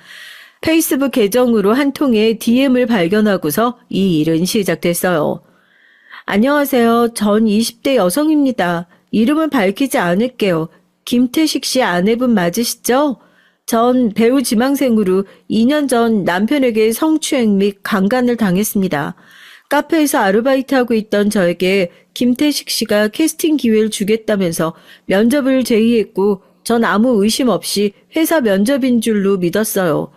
페이스북 계정으로 한 통의 DM을 발견하고서 이 일은 시작됐어요. 안녕하세요. 전 20대 여성입니다. 이름은 밝히지 않을게요. 김태식 씨 아내분 맞으시죠? 전 배우 지망생으로 2년 전 남편에게 성추행 및 강간을 당했습니다. 카페에서 아르바이트하고 있던 저에게 김태식 씨가 캐스팅 기회를 주겠다면서 면접을 제의했고 전 아무 의심 없이 회사 면접인 줄로 믿었어요.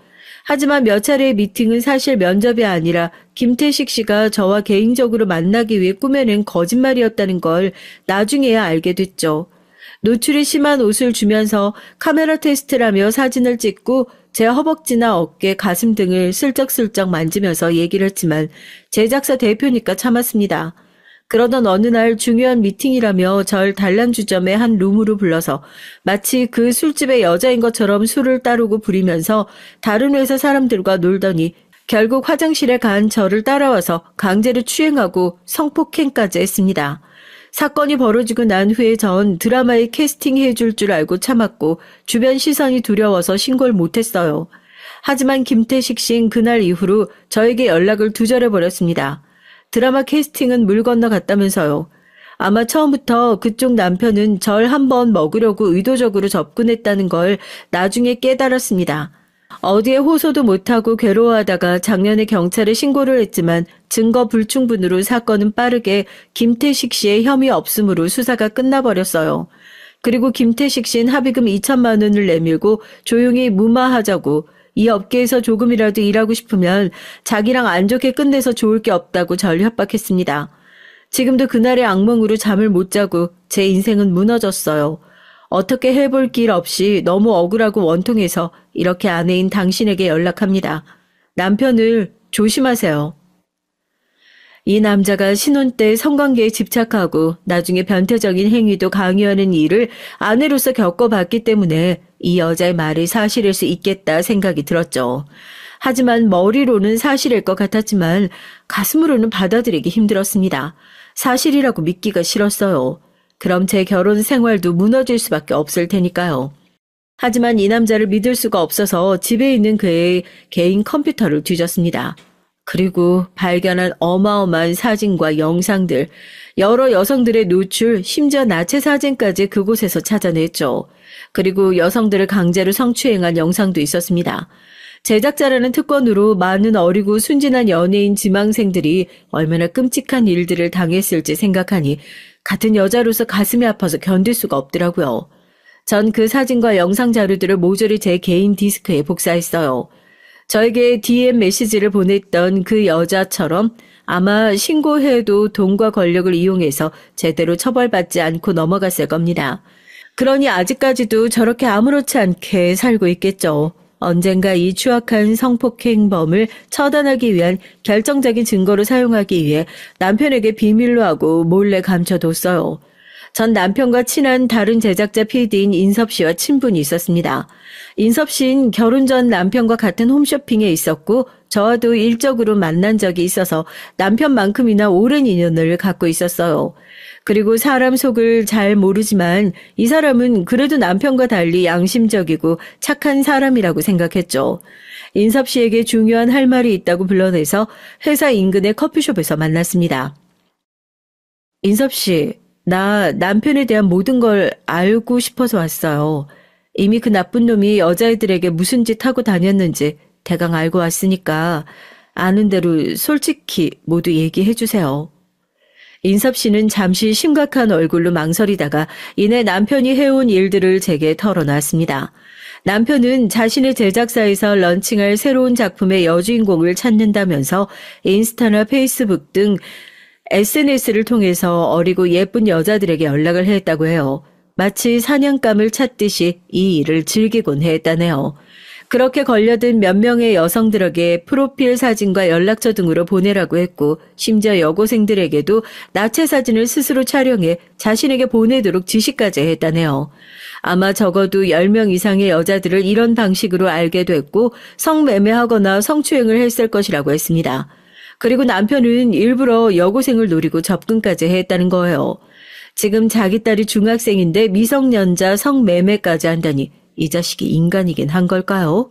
하지만 몇 차례의 미팅은 사실 면접이 아니라 김태식 씨가 저와 개인적으로 만나기 위해 꾸며낸 거짓말이었다는 걸 나중에야 알게 됐죠. 노출이 심한 옷을 주면서 카메라 테스트라며 사진을 찍고 제 허벅지나 어깨, 가슴 등을 슬쩍슬쩍 만지면서 얘기를 했지만 제작사 대표니까 참았습니다. 그러던 어느 날 중요한 미팅이라며 절 단란주점의 한 룸으로 불러서 마치 그 술집의 여자인 것처럼 술을 따르고 부리면서 다른 회사 사람들과 놀더니 결국 화장실에 간 저를 따라와서 강제로 추행하고 성폭행까지 했습니다. 사건이 벌어지고 난 후에 전 드라마에 캐스팅해 줄 줄 알고 참았고 주변 시선이 두려워서 신고를 못했어요. 하지만 김태식 씨는 그날 이후로 저에게 연락을 두절해버렸습니다. 드라마 캐스팅은 물 건너갔다면서요. 아마 처음부터 그쪽 남편은 절 한번 먹으려고 의도적으로 접근했다는 걸 나중에 깨달았습니다. 어디에 호소도 못하고 괴로워하다가 작년에 경찰에 신고를 했지만 증거 불충분으로 사건은 빠르게 김태식 씨의 혐의 없음으로 수사가 끝나버렸어요. 그리고 김태식 씨는 합의금 2천만 원을 내밀고 조용히 무마하자고 이 업계에서 조금이라도 일하고 싶으면 자기랑 안 좋게 끝내서 좋을 게 없다고 절 협박했습니다. 지금도 그날의 악몽으로 잠을 못 자고 제 인생은 무너졌어요. 어떻게 해볼 길 없이 너무 억울하고 원통해서 이렇게 아내인 당신에게 연락합니다. 남편을 조심하세요. 이 남자가 신혼 때 성관계에 집착하고 나중에 변태적인 행위도 강요하는 일을 아내로서 겪어봤기 때문에 이 여자의 말이 사실일 수 있겠다 생각이 들었죠. 하지만 머리로는 사실일 것 같았지만 가슴으로는 받아들이기 힘들었습니다. 사실이라고 믿기가 싫었어요. 그럼 제 결혼 생활도 무너질 수밖에 없을 테니까요. 하지만 이 남자를 믿을 수가 없어서 집에 있는 그의 개인 컴퓨터를 뒤졌습니다. 그리고 발견한 어마어마한 사진과 영상들, 여러 여성들의 노출, 심지어 나체 사진까지 그곳에서 찾아냈죠. 그리고 여성들을 강제로 성추행한 영상도 있었습니다. 제작자라는 특권으로 많은 어리고 순진한 연예인 지망생들이 얼마나 끔찍한 일들을 당했을지 생각하니 같은 여자로서 가슴이 아파서 견딜 수가 없더라고요. 전 그 사진과 영상 자료들을 모조리 제 개인 디스크에 복사했어요. 저에게 DM 메시지를 보냈던 그 여자처럼 아마 신고해도 돈과 권력을 이용해서 제대로 처벌받지 않고 넘어갔을 겁니다. 그러니 아직까지도 저렇게 아무렇지 않게 살고 있겠죠. 언젠가 이 추악한 성폭행범을 처단하기 위한 결정적인 증거로 사용하기 위해 남편에게 비밀로 하고 몰래 감춰뒀어요. 전 남편과 친한 다른 제작자 PD인 인섭 씨와 친분이 있었습니다. 인섭 씨는 결혼 전 남편과 같은 홈쇼핑에 있었고 저와도 일적으로 만난 적이 있어서 남편만큼이나 오랜 인연을 갖고 있었어요. 그리고 사람 속을 잘 모르지만 이 사람은 그래도 남편과 달리 양심적이고 착한 사람이라고 생각했죠. 인섭 씨에게 중요한 할 말이 있다고 불러내서 회사 인근의 커피숍에서 만났습니다. 인섭 씨, 나 남편에 대한 모든 걸 알고 싶어서 왔어요. 이미 그 나쁜 놈이 여자애들에게 무슨 짓 하고 다녔는지 대강 알고 왔으니까 아는 대로 솔직히 모두 얘기해 주세요. 인섭 씨는 잠시 심각한 얼굴로 망설이다가 이내 남편이 해온 일들을 제게 털어놨습니다. 남편은 자신의 제작사에서 런칭할 새로운 작품의 여주인공을 찾는다면서 인스타나 페이스북 등 SNS를 통해서 어리고 예쁜 여자들에게 연락을 했다고 해요. 마치 사냥감을 찾듯이 이 일을 즐기곤 했다네요. 그렇게 걸려든 몇 명의 여성들에게 프로필 사진과 연락처 등으로 보내라고 했고 심지어 여고생들에게도 나체 사진을 스스로 촬영해 자신에게 보내도록 지시까지 했다네요. 아마 적어도 10명 이상의 여자들을 이런 방식으로 알게 됐고 성매매하거나 성추행을 했을 것이라고 했습니다. 그리고 남편은 일부러 여고생을 노리고 접근까지 했다는 거예요. 지금 자기 딸이 중학생인데 미성년자 성매매까지 한다니 이 자식이 인간이긴 한 걸까요?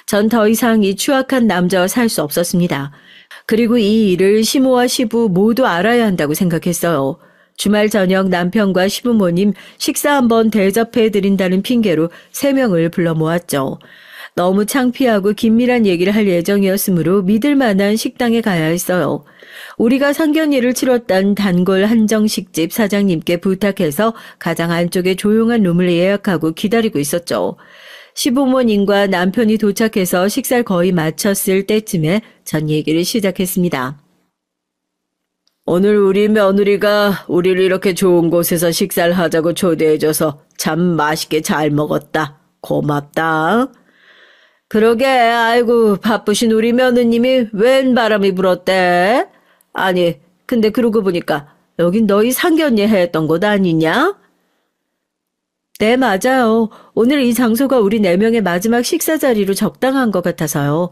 전 더 이상 이 추악한 남자와 살 수 없었습니다. 그리고 이 일을 시모와 시부 모두 알아야 한다고 생각했어요. 주말 저녁 남편과 시부모님 식사 한번 대접해드린다는 핑계로 3명을 불러 모았죠. 너무 창피하고 긴밀한 얘기를 할 예정이었으므로 믿을 만한 식당에 가야 했어요. 우리가 상견례를 치렀던 단골 한정식집 사장님께 부탁해서 가장 안쪽에 조용한 룸을 예약하고 기다리고 있었죠. 시부모님과 남편이 도착해서 식사를 거의 마쳤을 때쯤에 전 얘기를 시작했습니다. 오늘 우리 며느리가 우리를 이렇게 좋은 곳에서 식사를 하자고 초대해줘서 참 맛있게 잘 먹었다. 고맙다. 그러게 아이고 바쁘신 우리 며느님이 웬 바람이 불었대? 아니 근데 그러고 보니까 여긴 너희 상견례 했던 곳 아니냐? 네 맞아요. 오늘 이 장소가 우리 4명의 마지막 식사 자리로 적당한 것 같아서요.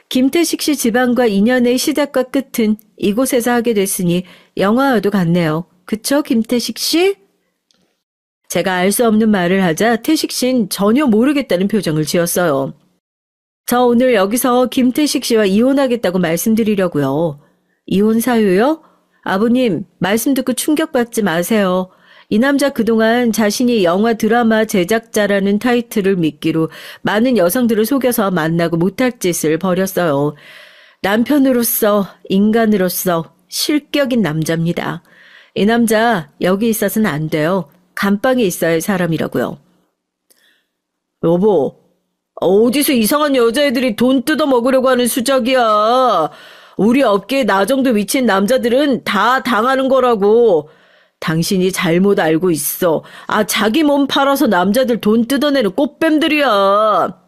김태식 씨 집안과 인연의 시작과 끝은 이곳에서 하게 됐으니 영화와도 같네요. 그쵸 김태식 씨? 제가 알 수 없는 말을 하자 태식 씨는 전혀 모르겠다는 표정을 지었어요. 저 오늘 여기서 김태식 씨와 이혼하겠다고 말씀드리려고요. 이혼 사유요? 아버님, 말씀 듣고 충격받지 마세요. 이 남자 그동안 자신이 영화 드라마 제작자라는 타이틀을 미끼로 많은 여성들을 속여서 만나고 못할 짓을 벌였어요. 남편으로서, 인간으로서 실격인 남자입니다. 이 남자 여기 있어서는 안 돼요. 감방에 있어야 할 사람이라고요. 여보, 어디서 이상한 여자애들이 돈 뜯어 먹으려고 하는 수작이야. 우리 업계에 나 정도 미친 남자들은 다 당하는 거라고. 당신이 잘못 알고 있어. 자기 몸 팔아서 남자들 돈 뜯어내는 꽃뱀들이야.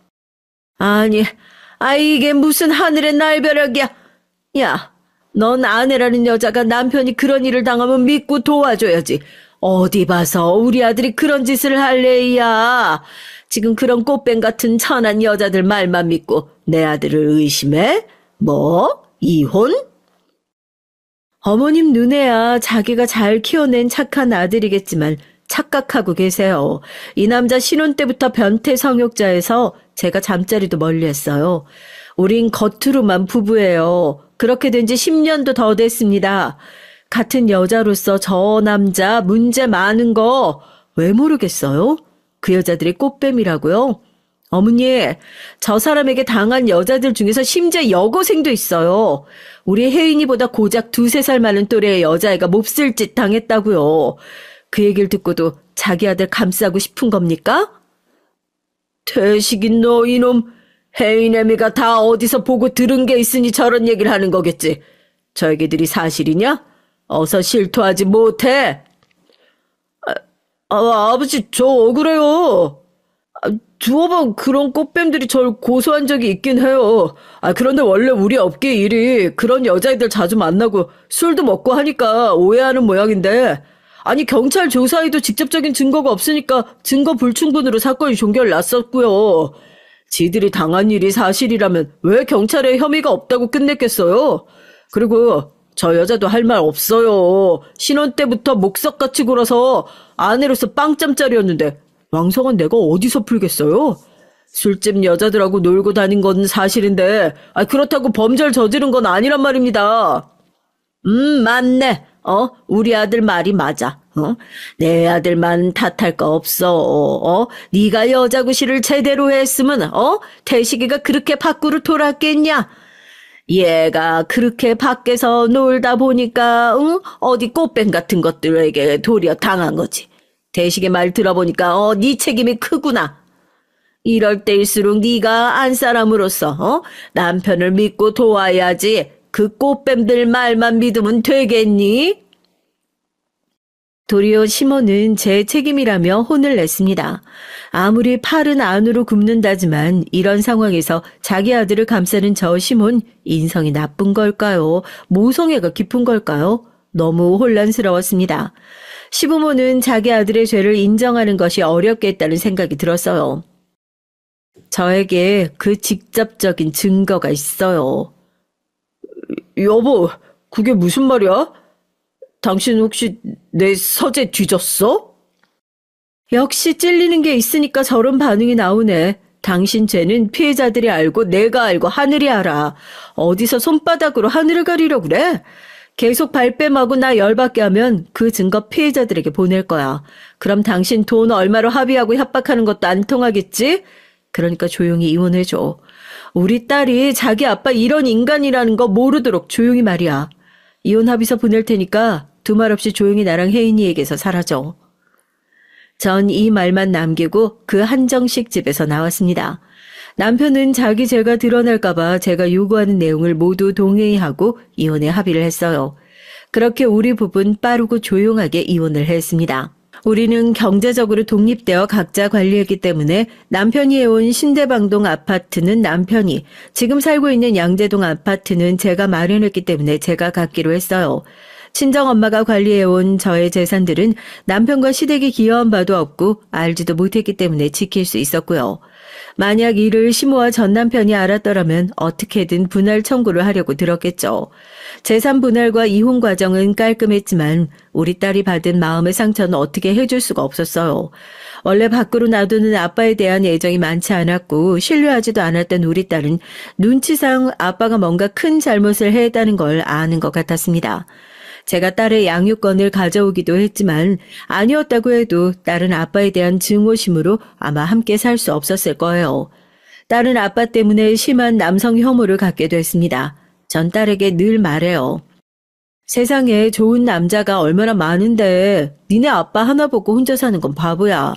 아니, 이게 무슨 하늘의 날벼락이야. 야, 넌 아내라는 여자가 남편이 그런 일을 당하면 믿고 도와줘야지. 어디 봐서 우리 아들이 그런 짓을 할래야. 지금 그런 꽃뱀 같은 천한 여자들 말만 믿고 내 아들을 의심해? 뭐? 이혼? 어머님 눈에야 자기가 잘 키워낸 착한 아들이겠지만 착각하고 계세요. 이 남자 신혼 때부터 변태 성욕자에서 제가 잠자리도 멀리했어요. 우린 겉으로만 부부예요. 그렇게 된 지 10년도 더 됐습니다. 같은 여자로서 저 남자 문제 많은 거 왜 모르겠어요? 그 여자들이 꽃뱀이라고요? 어머니, 저 사람에게 당한 여자들 중에서 심지어 여고생도 있어요. 우리 혜인이보다 고작 2-3살 많은 또래의 여자애가 몹쓸 짓 당했다고요. 그 얘기를 듣고도 자기 아들 감싸고 싶은 겁니까? 퇴식인 너 이놈. 혜인애미가 다 어디서 보고 들은 게 있으니 저런 얘기를 하는 거겠지. 저 얘기들이 사실이냐? 어서 실토하지 못해. 아버지 저 억울해요. 두어 번 그런 꽃뱀들이 절 고소한 적이 있긴 해요. 그런데 원래 우리 업계 일이 그런 여자애들 자주 만나고 술도 먹고 하니까 오해하는 모양인데 경찰 조사에도 직접적인 증거가 없으니까 증거 불충분으로 사건이 종결 났었고요. 지들이 당한 일이 사실이라면 왜 경찰에 혐의가 없다고 끝냈겠어요? 그리고 저 여자도 할 말 없어요. 신혼 때부터 목석같이 굴어서 아내로서 빵점짜리였는데 왕성한 내가 어디서 풀겠어요? 술집 여자들하고 놀고 다닌 건 사실인데 그렇다고 범죄를 저지른 건 아니란 말입니다. 맞네. 우리 아들 말이 맞아. 내 아들만 탓할 거 없어. 네가 여자 구실을 제대로 했으면 태식이가 그렇게 밖으로 돌았겠냐? 얘가 그렇게 밖에서 놀다 보니까 응? 어디 꽃뱀 같은 것들에게 도리어 당한 거지. 대식의 말 들어보니까 네 책임이 크구나. 이럴 때일수록 네가 안 사람으로서 남편을 믿고 도와야지. 그 꽃뱀들 말만 믿으면 되겠니? 도리어 시몬은 제 책임이라며 혼을 냈습니다. 아무리 팔은 안으로 굽는다지만 이런 상황에서 자기 아들을 감싸는 저 시몬, 인성이 나쁜 걸까요? 모성애가 깊은 걸까요? 너무 혼란스러웠습니다. 시부모는 자기 아들의 죄를 인정하는 것이 어렵겠다는 생각이 들었어요. 저에게 그 직접적인 증거가 있어요. 여보, 그게 무슨 말이야? 당신 혹시 내 서재 뒤졌어? 역시 찔리는 게 있으니까 저런 반응이 나오네. 당신 죄는 피해자들이 알고 내가 알고 하늘이 알아. 어디서 손바닥으로 하늘을 가리려고 그래? 계속 발뺌하고 나 열받게 하면 그 증거 피해자들에게 보낼 거야. 그럼 당신 돈 얼마로 합의하고 협박하는 것도 안 통하겠지? 그러니까 조용히 이혼해줘. 우리 딸이 자기 아빠 이런 인간이라는 거 모르도록 조용히 말이야. 이혼 합의서 보낼 테니까 두말 없이 조용히 나랑 혜인이에게서 사라져. 전 이 말만 남기고 그 한정식 집에서 나왔습니다. 남편은 자기 죄가 드러날까봐 제가 요구하는 내용을 모두 동의하고 이혼에 합의를 했어요. 그렇게 우리 부부는 빠르고 조용하게 이혼을 했습니다. 우리는 경제적으로 독립되어 각자 관리했기 때문에 남편이 해온 신대방동 아파트는 남편이, 지금 살고 있는 양재동 아파트는 제가 마련했기 때문에 제가 갖기로 했어요. 친정엄마가 관리해온 저의 재산들은 남편과 시댁이 기여한 바도 없고 알지도 못했기 때문에 지킬 수 있었고요. 만약 이를 시모와 전 남편이 알았더라면 어떻게든 분할 청구를 하려고 들었겠죠. 재산 분할과 이혼 과정은 깔끔했지만 우리 딸이 받은 마음의 상처는 어떻게 해줄 수가 없었어요. 원래 밖으로 놔두는 아빠에 대한 애정이 많지 않았고 신뢰하지도 않았던 우리 딸은 눈치상 아빠가 뭔가 큰 잘못을 했다는 걸 아는 것 같았습니다. 제가 딸의 양육권을 가져오기도 했지만 아니었다고 해도 딸은 아빠에 대한 증오심으로 아마 함께 살 수 없었을 거예요. 딸은 아빠 때문에 심한 남성 혐오를 갖게 됐습니다. 전 딸에게 늘 말해요. 세상에 좋은 남자가 얼마나 많은데 니네 아빠 하나 보고 혼자 사는 건 바보야.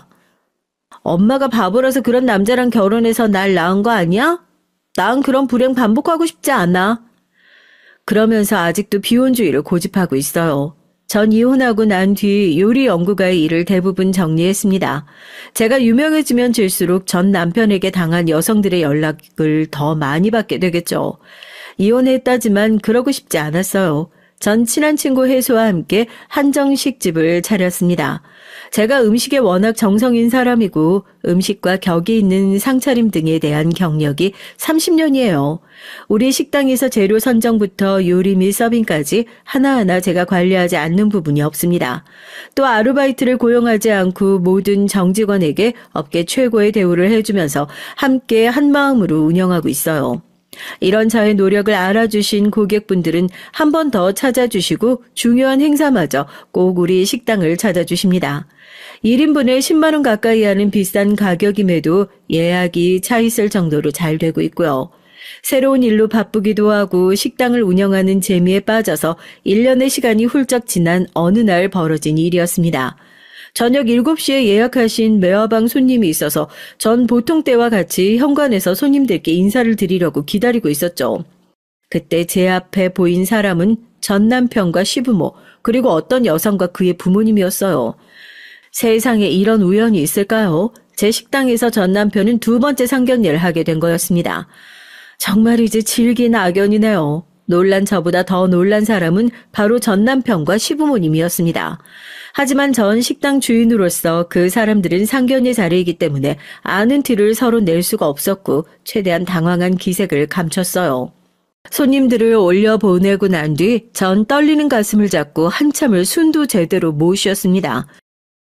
엄마가 바보라서 그런 남자랑 결혼해서 날 낳은 거 아니야? 난 그런 불행 반복하고 싶지 않아. 그러면서 아직도 비혼주의를 고집하고 있어요. 전 이혼하고 난 뒤 요리 연구가의 일을 대부분 정리했습니다. 제가 유명해지면 질수록 전 남편에게 당한 여성들의 연락을 더 많이 받게 되겠죠. 이혼했다지만 그러고 싶지 않았어요. 전 친한 친구 혜수와 함께 한정식집을 차렸습니다. 제가 음식에 워낙 정성인 사람이고 음식과 격이 있는 상차림 등에 대한 경력이 30년이에요. 우리 식당에서 재료 선정부터 요리 및 서빙까지 하나하나 제가 관리하지 않는 부분이 없습니다. 또 아르바이트를 고용하지 않고 모든 정직원에게 업계 최고의 대우를 해주면서 함께 한마음으로 운영하고 있어요. 이런 저의 노력을 알아주신 고객분들은 한 번 더 찾아주시고 중요한 행사마저 꼭 우리 식당을 찾아주십니다. 1인분에 10만 원 가까이 하는 비싼 가격임에도 예약이 차 있을 정도로 잘 되고 있고요. 새로운 일로 바쁘기도 하고 식당을 운영하는 재미에 빠져서 1년의 시간이 훌쩍 지난 어느 날 벌어진 일이었습니다. 저녁 7시에 예약하신 매화방 손님이 있어서 전 보통 때와 같이 현관에서 손님들께 인사를 드리려고 기다리고 있었죠. 그때 제 앞에 보인 사람은 전 남편과 시부모 그리고 어떤 여성과 그의 부모님이었어요. 세상에 이런 우연이 있을까요? 제 식당에서 전 남편은 두 번째 상견례를 하게 된 거였습니다. 정말이지 질긴 악연이네요. 놀란 저보다 더 놀란 사람은 바로 전 남편과 시부모님이었습니다. 하지만 전 식당 주인으로서 그 사람들은 상견례 자리이기 때문에 아는 티를 서로 낼 수가 없었고 최대한 당황한 기색을 감췄어요. 손님들을 올려보내고 난 뒤 전 떨리는 가슴을 잡고 한참을 숨도 제대로 못 쉬었습니다.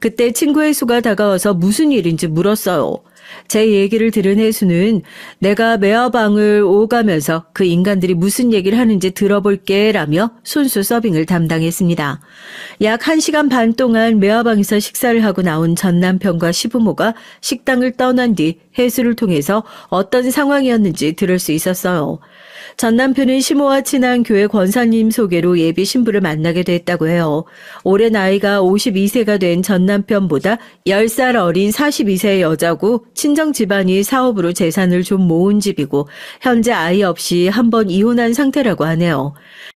그때 친구 혜수가 다가와서 무슨 일인지 물었어요. 제 얘기를 들은 혜수는 내가 매화방을 오가면서 그 인간들이 무슨 얘기를 하는지 들어볼게 라며 손수 서빙을 담당했습니다. 약 1시간 반 동안 매화방에서 식사를 하고 나온 전 남편과 시부모가 식당을 떠난 뒤 혜수를 통해서 어떤 상황이었는지 들을 수 있었어요. 전 남편은 시모와 친한 교회 권사님 소개로 예비 신부를 만나게 됐다고 해요. 올해 나이가 52세가 된 전 남편보다 10살 어린 42세의 여자고 친정 집안이 사업으로 재산을 좀 모은 집이고 현재 아이 없이 한 번 이혼한 상태라고 하네요.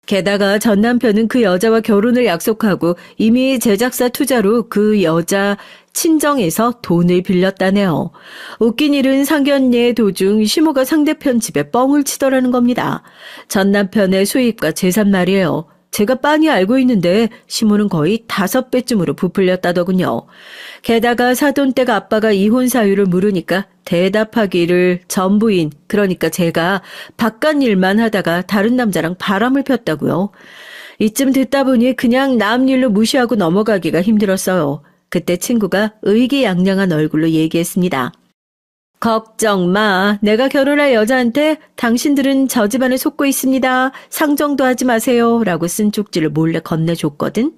게다가 전 남편은 그 여자와 결혼을 약속하고 이미 제작사 투자로 그 여자 친정에서 돈을 빌렸다네요. 웃긴 일은 상견례 도중 시모가 상대편 집에 뻥을 치더라는 겁니다. 전 남편의 수입과 재산 말이에요. 제가 빤히 알고 있는데 시모는 거의 5배쯤으로 부풀렸다더군요. 게다가 사돈댁 아빠가 이혼 사유를 물으니까 대답하기를 전 부인, 그러니까 제가 바깥 일만 하다가 다른 남자랑 바람을 폈다고요. 이쯤 듣다 보니 그냥 남 일로 무시하고 넘어가기가 힘들었어요. 그때 친구가 의기양양한 얼굴로 얘기했습니다. 걱정 마. 내가 결혼할 여자한테 당신들은 저 집안에 속고 있습니다. 상정도 하지 마세요. 라고 쓴 쪽지를 몰래 건네줬거든.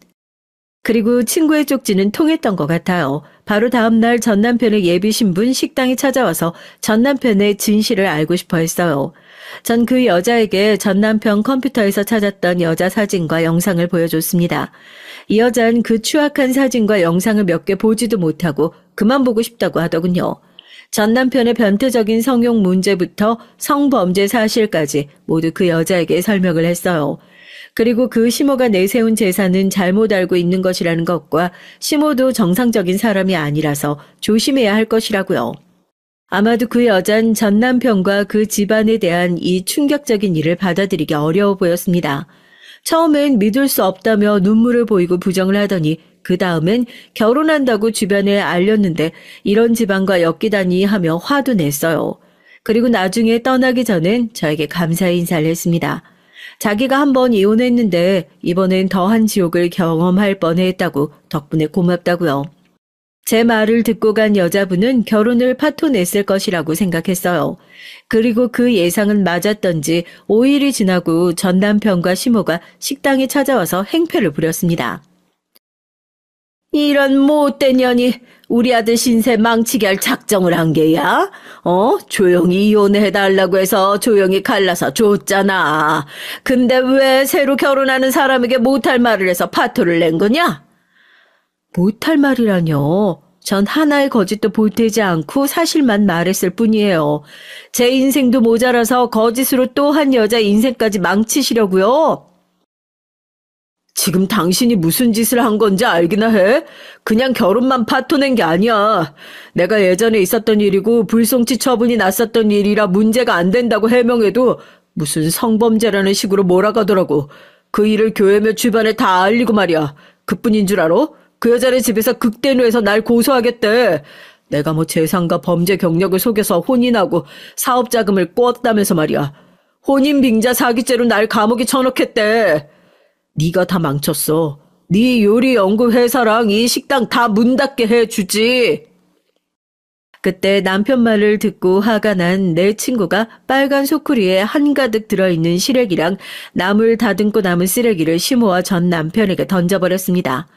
그리고 친구의 쪽지는 통했던 것 같아요. 바로 다음날 전 남편의 예비 신분 식당에 찾아와서 전 남편의 진실을 알고 싶어 했어요. 전 그 여자에게 전 남편 컴퓨터에서 찾았던 여자 사진과 영상을 보여줬습니다. 이 여자는 그 추악한 사진과 영상을 몇 개 보지도 못하고 그만 보고 싶다고 하더군요. 전 남편의 변태적인 성욕 문제부터 성범죄 사실까지 모두 그 여자에게 설명을 했어요. 그리고 그 시모가 내세운 재산은 잘못 알고 있는 것이라는 것과 시모도 정상적인 사람이 아니라서 조심해야 할 것이라고요. 아마도 그 여잔 전 남편과 그 집안에 대한 이 충격적인 일을 받아들이기 어려워 보였습니다. 처음엔 믿을 수 없다며 눈물을 보이고 부정을 하더니 그 다음엔 결혼한다고 주변에 알렸는데 이런 집안과 엮이다니 하며 화도 냈어요. 그리고 나중에 떠나기 전엔 저에게 감사의 인사를 했습니다. 자기가 한 번 이혼했는데 이번엔 더한 지옥을 경험할 뻔했다고 덕분에 고맙다고요. 제 말을 듣고 간 여자분은 결혼을 파토냈을 것이라고 생각했어요. 그리고 그 예상은 맞았던지 5일이 지나고 전 남편과 시모가 식당에 찾아와서 행패를 부렸습니다. 이런 못된 년이 우리 아들 신세 망치게 할 작정을 한 게야? 조용히 이혼해달라고 해서 조용히 갈라서 줬잖아. 근데 왜 새로 결혼하는 사람에게 못할 말을 해서 파토를 낸 거냐? 못할 말이라뇨. 전 하나의 거짓도 보태지 않고 사실만 말했을 뿐이에요. 제 인생도 모자라서 거짓으로 또 한 여자 인생까지 망치시려고요? 지금 당신이 무슨 짓을 한 건지 알기나 해? 그냥 결혼만 파토낸 게 아니야. 내가 예전에 있었던 일이고 불송치 처분이 났었던 일이라 문제가 안 된다고 해명해도 무슨 성범죄라는 식으로 몰아가더라고. 그 일을 교회며 주변에 다 알리고 말이야. 그뿐인 줄 알아? 그 여자네 집에서 극대노해서 날 고소하겠대. 내가 뭐 재산과 범죄 경력을 속여서 혼인하고 사업자금을 꿨다면서 말이야. 혼인빙자 사기죄로 날 감옥에 쳐넣겠대. 네가 다 망쳤어. 네 요리 연구 회사랑 이 식당 다 문 닫게 해주지. 그때 남편 말을 듣고 화가 난 내 친구가 빨간 소쿠리에 한가득 들어있는 시래기랑 나물 다듬고 남은 쓰레기를 시모와 전 남편에게 던져버렸습니다.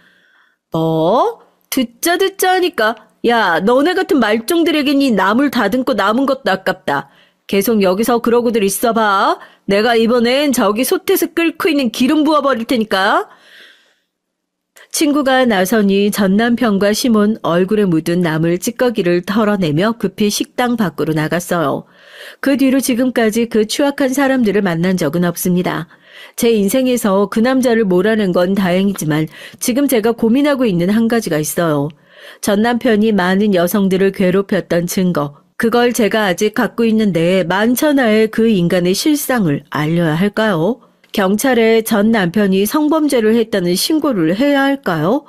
듣자 하니까 야, 너네 같은 말종들에겐 이 나물 다듬고 남은 것도 아깝다. 계속 여기서 그러고들 있어봐. 내가 이번엔 저기 솥에서 끓고 있는 기름 부어버릴 테니까. 친구가 나서니 전 남편과 시몬 얼굴에 묻은 나물 찌꺼기를 털어내며 급히 식당 밖으로 나갔어요. 그 뒤로 지금까지 그 추악한 사람들을 만난 적은 없습니다. 제 인생에서 그 남자를 몰아낸 건 다행이지만 지금 제가 고민하고 있는 한 가지가 있어요. 전 남편이 많은 여성들을 괴롭혔던 증거, 그걸 제가 아직 갖고 있는데 만천하에 그 인간의 실상을 알려야 할까요? 경찰에 전 남편이 성범죄를 했다는 신고를 해야 할까요?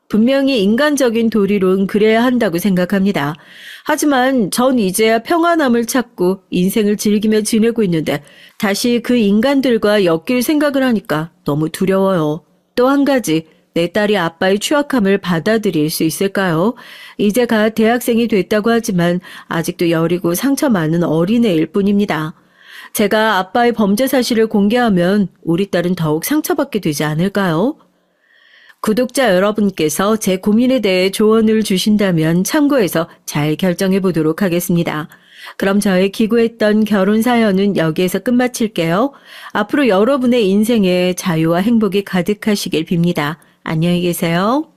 분명히 인간적인 도리론 그래야 한다고 생각합니다. 하지만 전 이제야 평안함을 찾고 인생을 즐기며 지내고 있는데 다시 그 인간들과 엮일 생각을 하니까 너무 두려워요. 또 한 가지, 내 딸이 아빠의 추악함을 받아들일 수 있을까요? 이제 가 대학생이 됐다고 하지만 아직도 여리고 상처 많은 어린애일 뿐입니다. 제가 아빠의 범죄 사실을 공개하면 우리 딸은 더욱 상처받게 되지 않을까요? 구독자 여러분께서 제 고민에 대해 조언을 주신다면 참고해서 잘 결정해 보도록 하겠습니다. 그럼 저의 기고했던 결혼 사연은 여기에서 끝마칠게요. 앞으로 여러분의 인생에 자유와 행복이 가득하시길 빕니다. 안녕히 계세요.